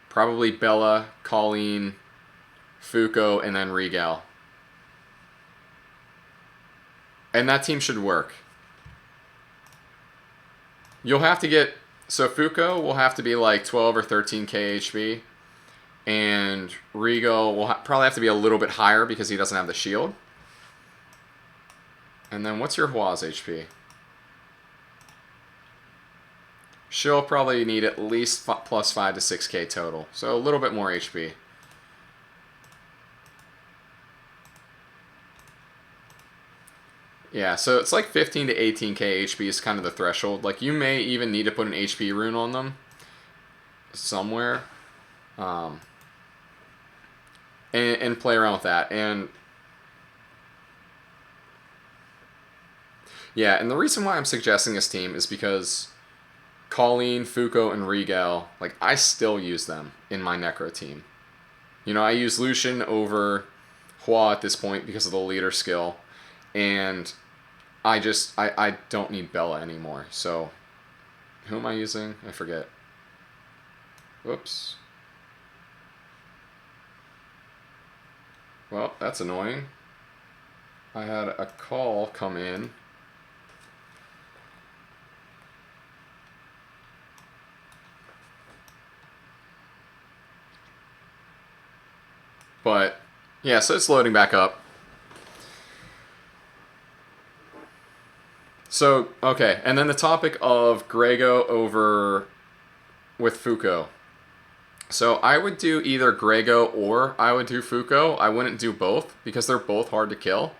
probably Bella, Colleen, Fuko, and then Regal. And that team should work. You'll have to get... So Fuko will have to be like 12 or 13k HP. And Regal will probably have to be a little bit higher because he doesn't have the shield. And then what's your Hua's HP? She'll probably need at least plus 5 to 6k total. So a little bit more HP. Yeah, so it's like 15 to 18k HP is kind of the threshold. Like, you may even need to put an HP rune on them somewhere. And play around with that. And yeah, and the reason why I'm suggesting this team is because Colleen, Fuko, and Regal, like, I still use them in my Necro team. You know, I use Lucian over Hua at this point because of the leader skill. And I don't need Bella anymore. So, who am I using? I forget. Whoops. Well, that's annoying. I had a call come in. But, yeah, so it's loading back up. So, okay, and then the topic of Grego over with Fuko. So I would do either Grego or I would do Fuko. I wouldn't do both because they're both hard to kill.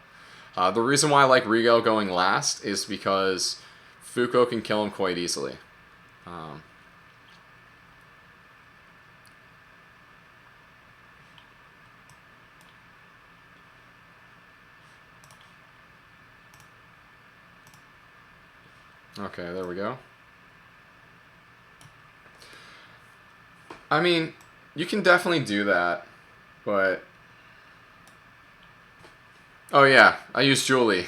The reason why I like Rigo going last is because Fuko can kill him quite easily. Okay, there we go. I mean, you can definitely do that, but... Oh yeah, I use Julie.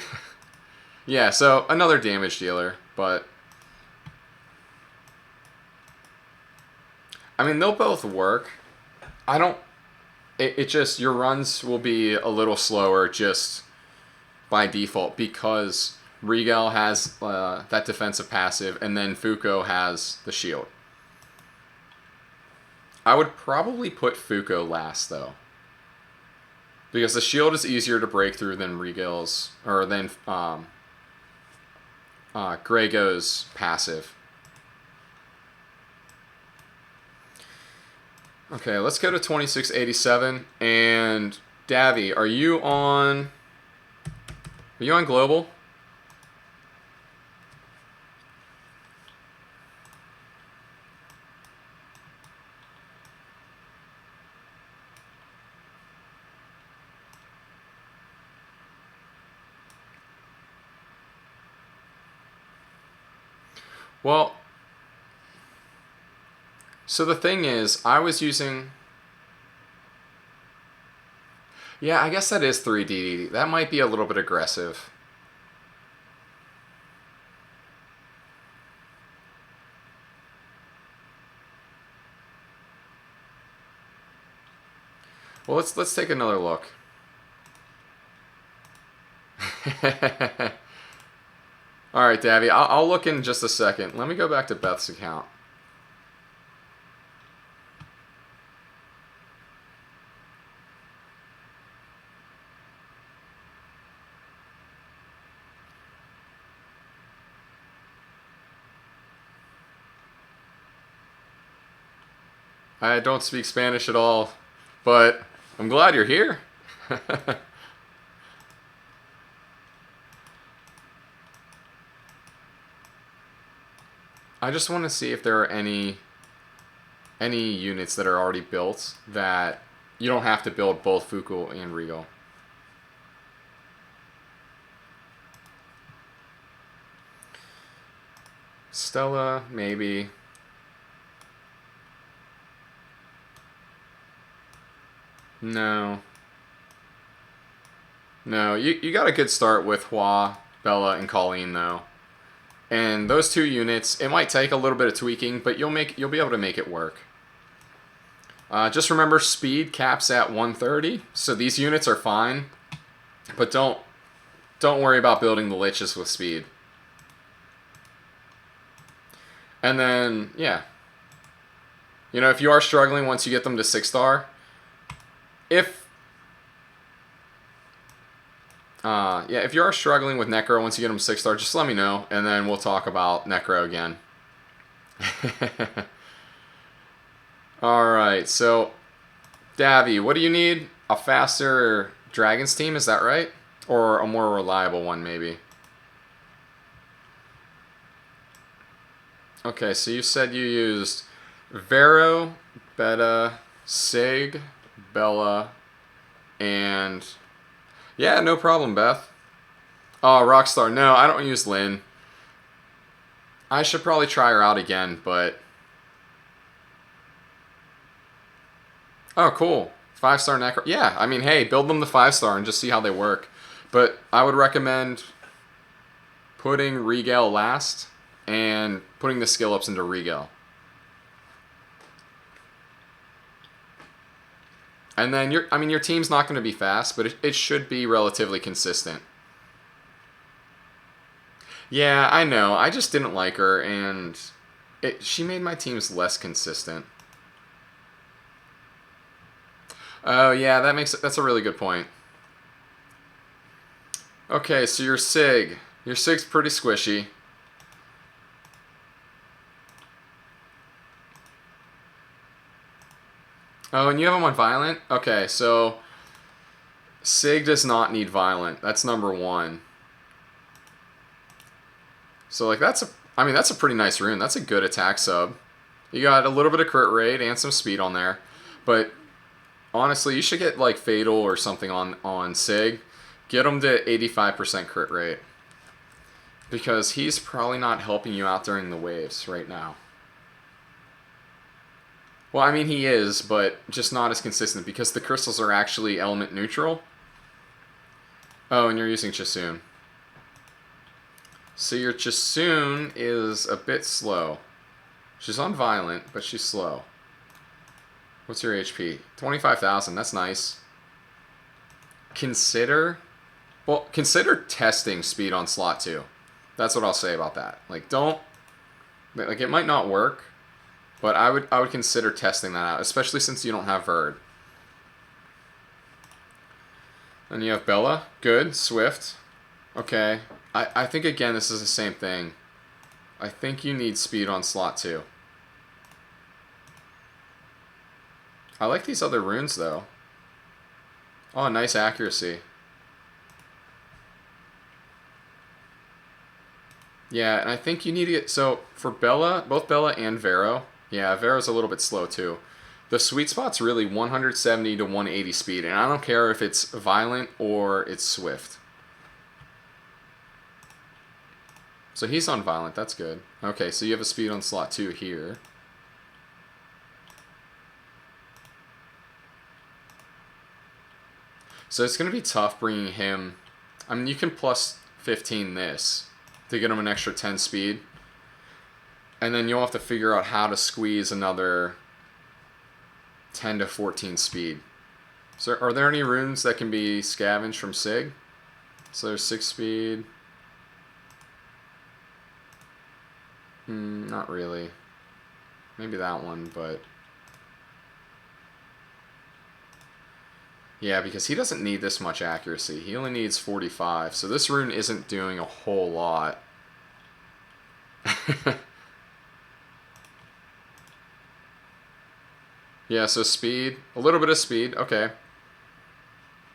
Yeah, so another damage dealer, but... I mean, they'll both work. I don't... It just, your runs will be a little slower just by default because Regal has that defensive passive and then Fuko has the shield. I would probably put Fuko last though, because the shield is easier to break through than Regal's or than Grego's passive. Okay, let's go to 2687 and Davy, are you on global? Well, so the thing is, I was using... Yeah, I guess that is 3D. That might be a little bit aggressive. Well, let's take another look. All right, Davy, I'll look in just a second. Let me go back to Beth's account. I don't speak Spanish at all, but I'm glad you're here. I just want to see if there are any units that are already built that you don't have to build both Fuku and Regal. Stella, maybe. No. No, you got a good start with Hua, Bella, and Colleen though. And those two units, it might take a little bit of tweaking, but you'll be able to make it work. Just remember, speed caps at 130, so these units are fine, but don't worry about building the liches with speed. And then, yeah, you know, if you are struggling once you get them to 6-star, if you are struggling with Necro once you get them 6-star, just let me know, and then we'll talk about Necro again. Alright, so, Davy, what do you need? A faster Dragons team, is that right? Or a more reliable one, maybe? Okay, so you said you used Vero, Beta, Sig, Bella, and... Yeah, no problem, Beth. Oh, Rockstar. No, I don't use Lynn. I should probably try her out again, but... Oh, cool. 5-star Necro. Yeah, I mean, hey, build them the 5-star and just see how they work. But I would recommend putting Regal last and putting the skill ups into Regal. And then your team's not going to be fast, but it should be relatively consistent. Yeah, I know. I just didn't like her, and she made my teams less consistent. Oh yeah, that's a really good point. Okay, so your Sig's pretty squishy. Oh, and you have him on violent? Okay, so Sig does not need violent. That's number one. So like that's that's a pretty nice rune. That's a good attack sub. You got a little bit of crit rate and some speed on there. But honestly, you should get like Fatal or something on Sig. Get him to 85% crit rate. Because he's probably not helping you out during the waves right now. Well, I mean, he is, but just not as consistent because the crystals are actually element neutral. Oh, and you're using Chasun. So your Chasun is a bit slow. She's on violent, but she's slow. What's your HP? 25,000, that's nice. Consider testing speed on slot 2. That's what I'll say about that. Like, it might not work, but I would consider testing that out, especially since you don't have verde. And you have Bella. Good. Swift. Okay. I think, again, this is the same thing. I think you need speed on slot 2. I like these other runes, though. Oh, nice accuracy. Yeah, and I think you need to get... So, for Bella, both Bella and Vero... Yeah, Vero's a little bit slow, too. The sweet spot's really 170 to 180 speed, and I don't care if it's violent or it's swift. So he's on violent, that's good. Okay, so you have a speed on slot 2 here. So it's going to be tough bringing him... I mean, you can plus 15 this to get him an extra 10 speed. And then you'll have to figure out how to squeeze another 10 to 14 speed. So are there any runes that can be scavenged from Sig? So there's 6 speed. Not really. Maybe that one, but... Yeah, because he doesn't need this much accuracy. He only needs 45, so this rune isn't doing a whole lot. Yeah, so speed. A little bit of speed. Okay.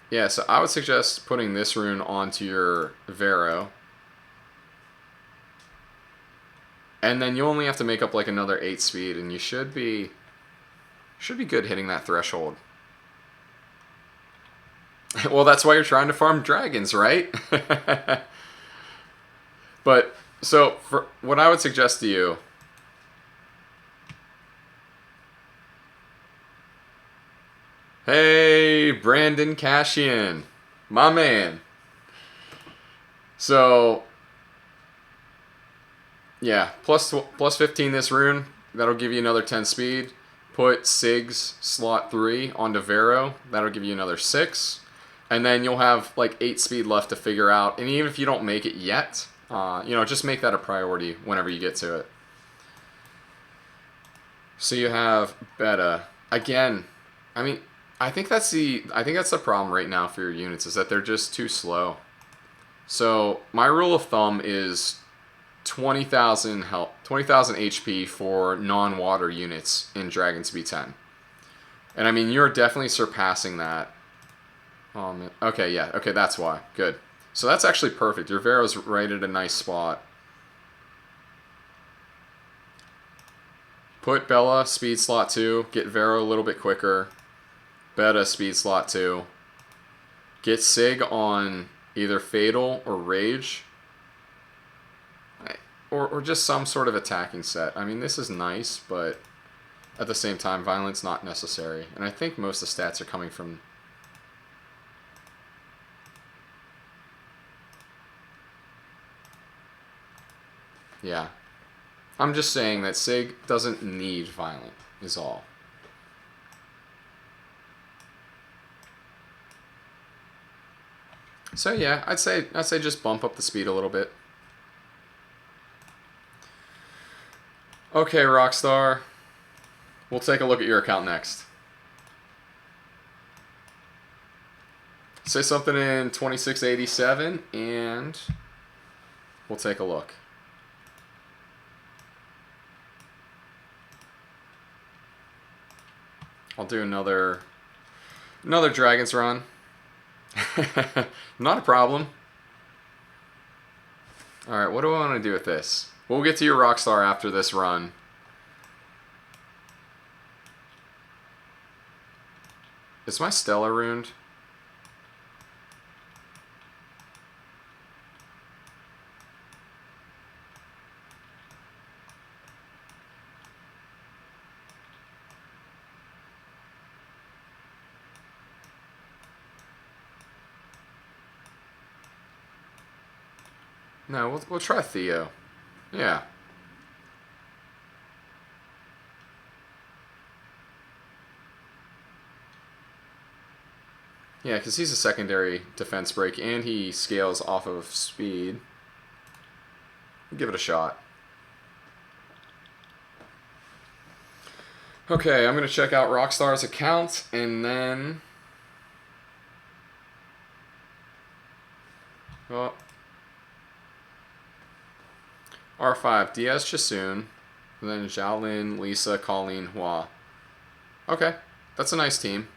Yeah, so I would suggest putting this rune onto your Vero. And then you only have to make up like another 8 speed, and you should be good hitting that threshold. Well, that's why you're trying to farm dragons, right? But, so, for what I would suggest to you... Hey, Brandon Cashian. My man. So, yeah, plus 15 this rune. That'll give you another 10 speed. Put Sig's slot 3 onto Vero. That'll give you another 6. And then you'll have like 8 speed left to figure out. And even if you don't make it yet, just make that a priority whenever you get to it. So you have Beta. Again, I mean, I think that's the problem right now for your units, is that they're just too slow. So my rule of thumb is 20,000 HP for non-water units in Dragons B10. And I mean, you're definitely surpassing that. Oh, man. Okay, yeah. Okay, that's why. Good. So that's actually perfect. Your Vero's right at a nice spot. Put Bella, speed slot 2. Get Vero a little bit quicker. Beta, speed slot 2. Get Sig on either Fatal or Rage. Or just some sort of attacking set. I mean, this is nice, but at the same time, violence not necessary. And I think most of the stats are coming from... Yeah. I'm just saying that Sig doesn't need violent, is all. So yeah, I'd say just bump up the speed a little bit. Okay, Rockstar. We'll take a look at your account next. Say something in 2687 and we'll take a look. I'll do another Dragons run. Not a problem. Alright, what do I want to do with this? We'll get to your Rockstar after this run. Is my Stella ruined? No, we'll try Theo. Yeah. Yeah, because he's a secondary defense break, and he scales off of speed. Give it a shot. Okay, I'm going to check out Rockstar's account, and then... Well... R5, Diaz Chasoon, and then Xiaolin, Lisa, Colleen, Hua. Okay, that's a nice team.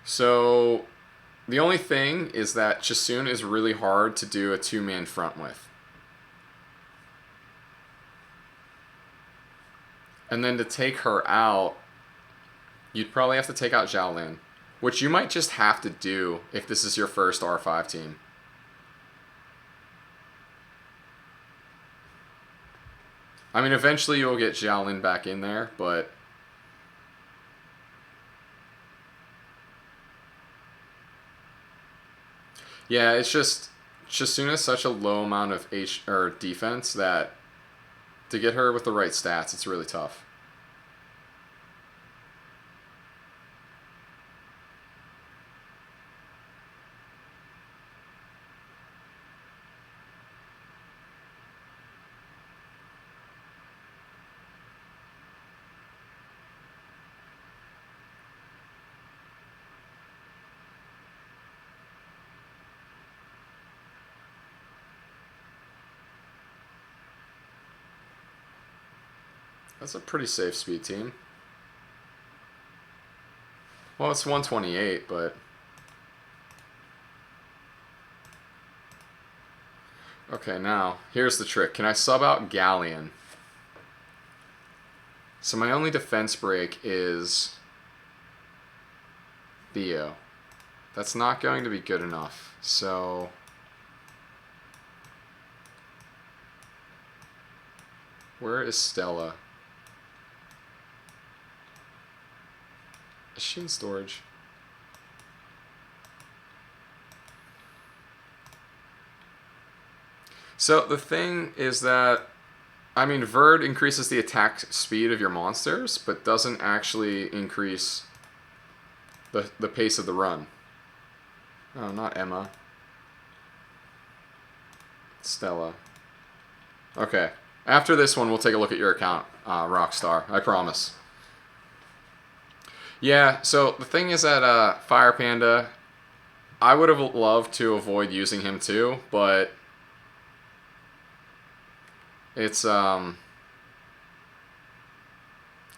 So, the only thing is that Chasoon is really hard to do a two-man front with. And then to take her out, you'd probably have to take out Xiaolin, which you might just have to do if this is your first R5 team. I mean, eventually you'll get Xiaolin back in there, but... Yeah, it's just... Chasoon has such a low amount of defense that to get her with the right stats, it's really tough. That's a pretty safe speed team. Well, it's 128, but... Okay, now, here's the trick. Can I sub out Galleon? So my only defense break is... Theo. That's not going to be good enough, so... Where is Stella? Is she in storage? So the thing is that, I mean, verde increases the attack speed of your monsters, but doesn't actually increase the pace of the run. Oh, not Emma. Stella. Okay. After this one, we'll take a look at your account, Rockstar. I promise. Yeah, so the thing is that Fire Panda, I would have loved to avoid using him too, but it's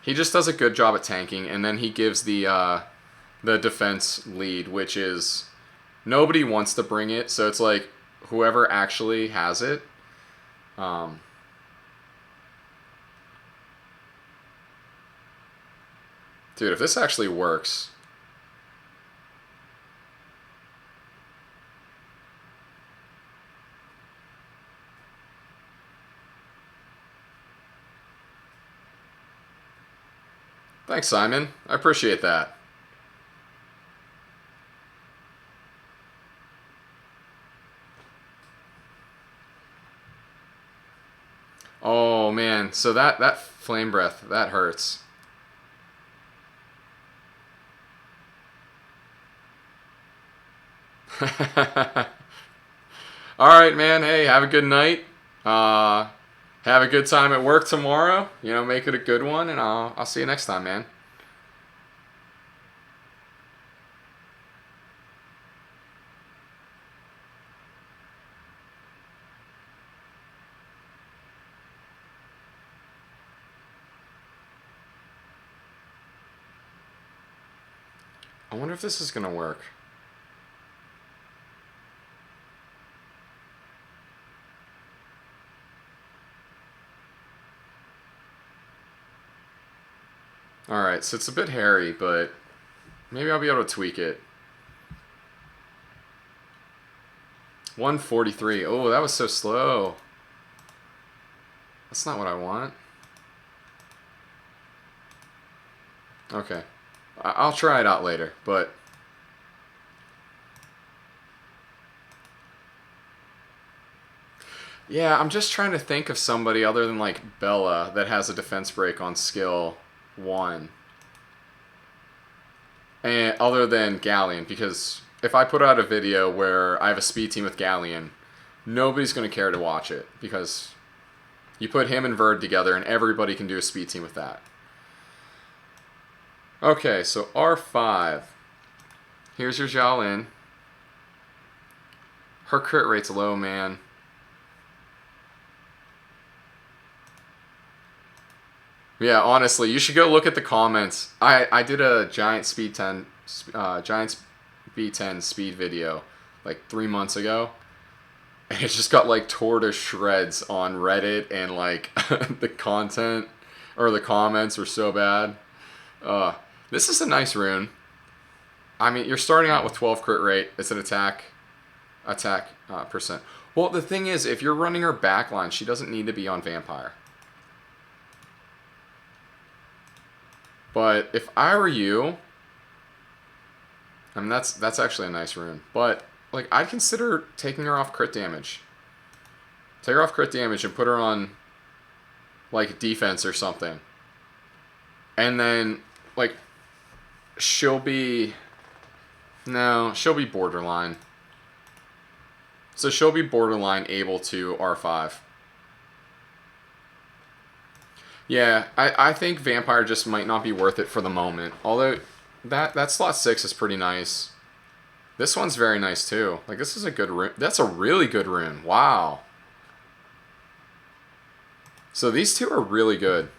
he just does a good job at tanking, and then he gives the defense lead, which is nobody wants to bring it, so it's like whoever actually has it. Dude, if this actually works... Thanks, Simon. I appreciate that. Oh, man. So that flame breath, that hurts. Alright, man. Hey, have a good night. Have a good time at work tomorrow. You know, make it a good one, and I'll see you next time, man. I wonder if this is going to work. Alright, so it's a bit hairy, but maybe I'll be able to tweak it. 143. Oh, that was so slow. That's not what I want. Okay. I'll try it out later, but... Yeah, I'm just trying to think of somebody other than, like, Bella that has a defense break on skill 1. And other than Galleon, because if I put out a video where I have a speed team with Galleon, nobody's going to care to watch it, because you put him and Verde together and everybody can do a speed team with that. Okay, so R5. Here's your Xiaolin. Her crit rate's low, man. Yeah, honestly, you should go look at the comments. I did a Giants B10 speed video like 3 months ago. And it just got like tore to shreds on Reddit, and like the content or the comments were so bad. This is a nice rune. I mean, you're starting out with 12 crit rate. It's an attack percent. Well, the thing is, if you're running her backline, she doesn't need to be on Vampire. But if I were you, I mean, that's actually a nice rune. But like, I'd consider taking her off crit damage. Take her off crit damage and put her on like defense or something. And then like she'll be borderline. So she'll be borderline able to R5. Yeah, I think Vampire just might not be worth it for the moment. Although that slot 6 is pretty nice. This one's very nice too. Like, this is a good rune. That's a really good rune. Wow. So these two are really good.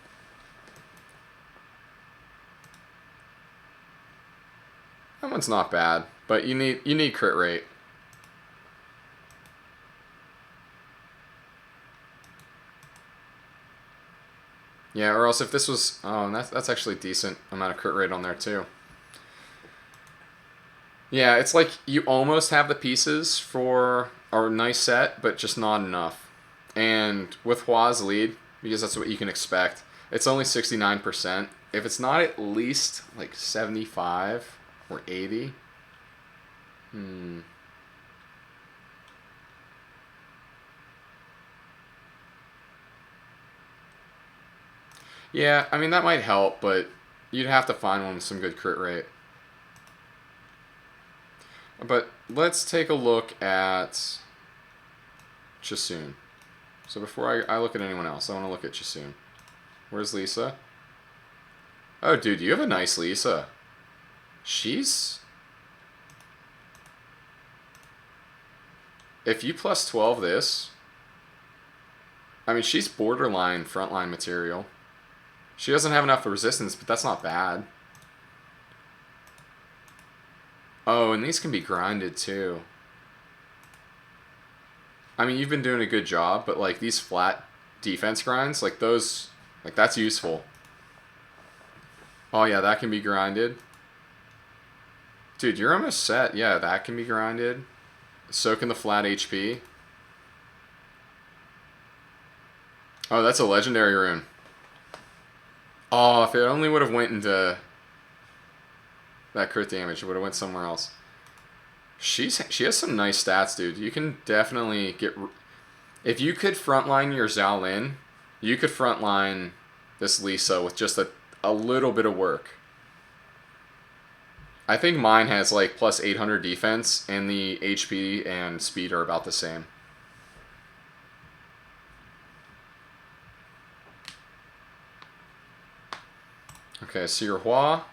That one's not bad, but you need crit rate. Yeah, or else if this was... Oh, that's actually a decent amount of crit rate on there, too. Yeah, it's like you almost have the pieces for a nice set, but just not enough. And with Hua's lead, because that's what you can expect, it's only 69%. If it's not at least, like, 75 or 80... Yeah, I mean, that might help, but you'd have to find one with some good crit rate. But let's take a look at Chisoon. So before I look at anyone else, I want to look at Chisoon. Where's Lisa? Oh, dude, you have a nice Lisa. She's... If you plus 12 this... I mean, she's borderline frontline material. She doesn't have enough resistance, but that's not bad. Oh, and these can be grinded too. I mean, you've been doing a good job, but like these flat defense grinds, like those, like that's useful. Oh yeah, that can be grinded. Dude, you're almost set. Yeah, that can be grinded. So can the flat HP. Oh, that's a legendary rune. Oh, if it only would have went into that crit damage, it would have went somewhere else. She has some nice stats, dude. You can definitely get... If you could frontline your Xiaolin, you could frontline this Lisa with just a little bit of work. I think mine has like plus 800 defense, and the HP and speed are about the same. Okay, so your Hua.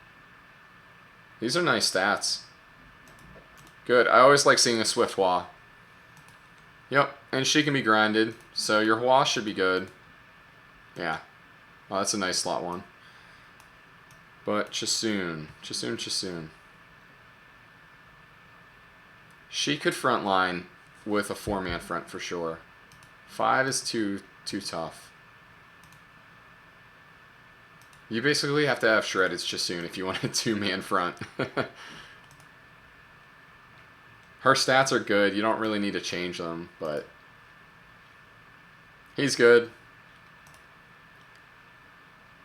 These are nice stats. Good. I always like seeing a Swift Hua. Yep, and she can be grinded, so your Hua should be good. Yeah. Oh, that's a nice slot one. But Chisoon. She could frontline with a 4-man front for sure. 5 is too tough. You basically have to have shredded Chasoon if you want a 2-man front. Her stats are good. You don't really need to change them, but he's good.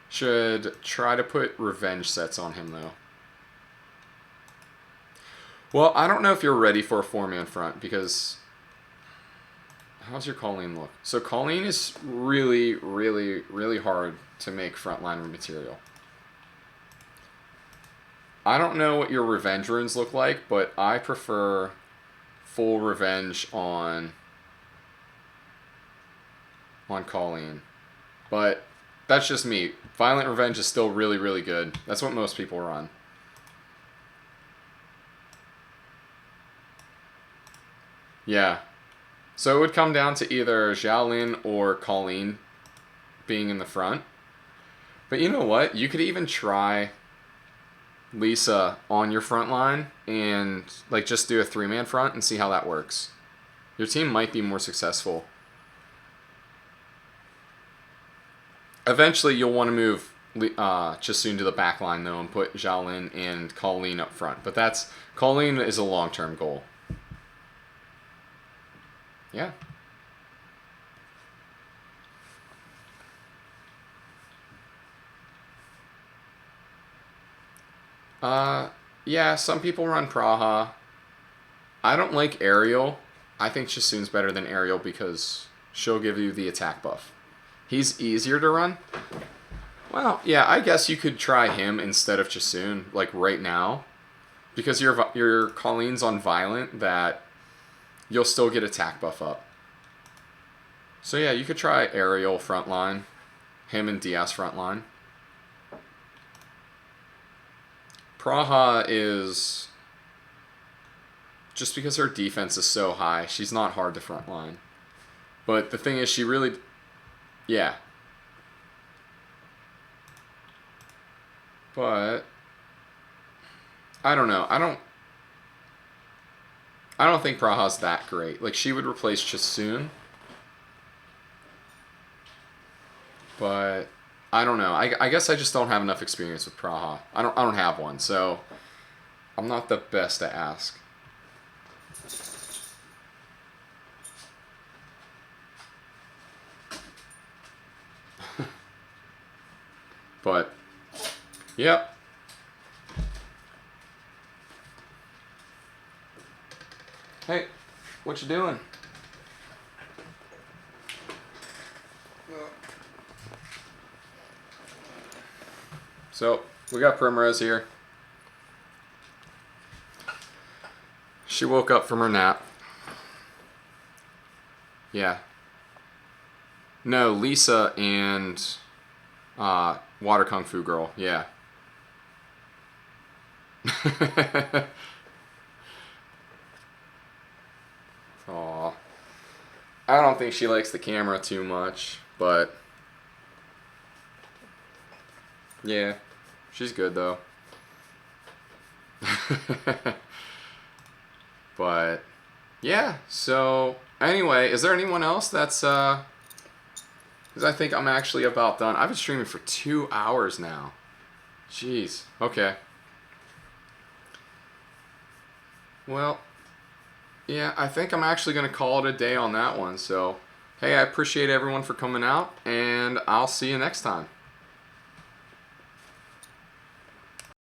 Should try to put revenge sets on him, though. Well, I don't know if you're ready for a 4-man front, because... How's your Colleen look? So Colleen is really, really, really hard to make frontline material. I don't know what your revenge runes look like, but I prefer full revenge on Colleen. But that's just me. Violent revenge is still really, really good. That's what most people run. Yeah. So it would come down to either Xiaolin or Colleen being in the front. But you know what? You could even try Lisa on your front line and like just do a 3-man front and see how that works. Your team might be more successful. Eventually you'll want to move Chasoon to the back line though and put Xiaolin and Colleen up front. But Colleen is a long-term goal. Yeah. Yeah, some people run Praha. I don't like Ariel. I think Chasoon's better than Ariel because she'll give you the attack buff. He's easier to run. Well, yeah, I guess you could try him instead of Chasoon, like right now. Because your Colleen's on Violent, that you'll still get attack buff up. So yeah, you could try Ariel frontline. Him and Diaz frontline. Praha is... Just because her defense is so high, she's not hard to frontline. But the thing is, she really... Yeah. But... I don't know. I don't think Praha's that great. Like, she would replace Chasoon. But... I don't know. I guess I just don't have enough experience with Praha. I don't have one, so I'm not the best to ask. But yep. Hey, what you doing? So, we got Primrose here. She woke up from her nap. Yeah. No, Lisa and Water Kung Fu Girl, yeah. Aw. I don't think she likes the camera too much, but... Yeah. She's good, though. But, yeah, so, anyway, is there anyone else that's, because I think I'm actually about done. I've been streaming for 2 hours now. Jeez, okay. Well, yeah, I think I'm actually going to call it a day on that one, so, hey, I appreciate everyone for coming out, and I'll see you next time.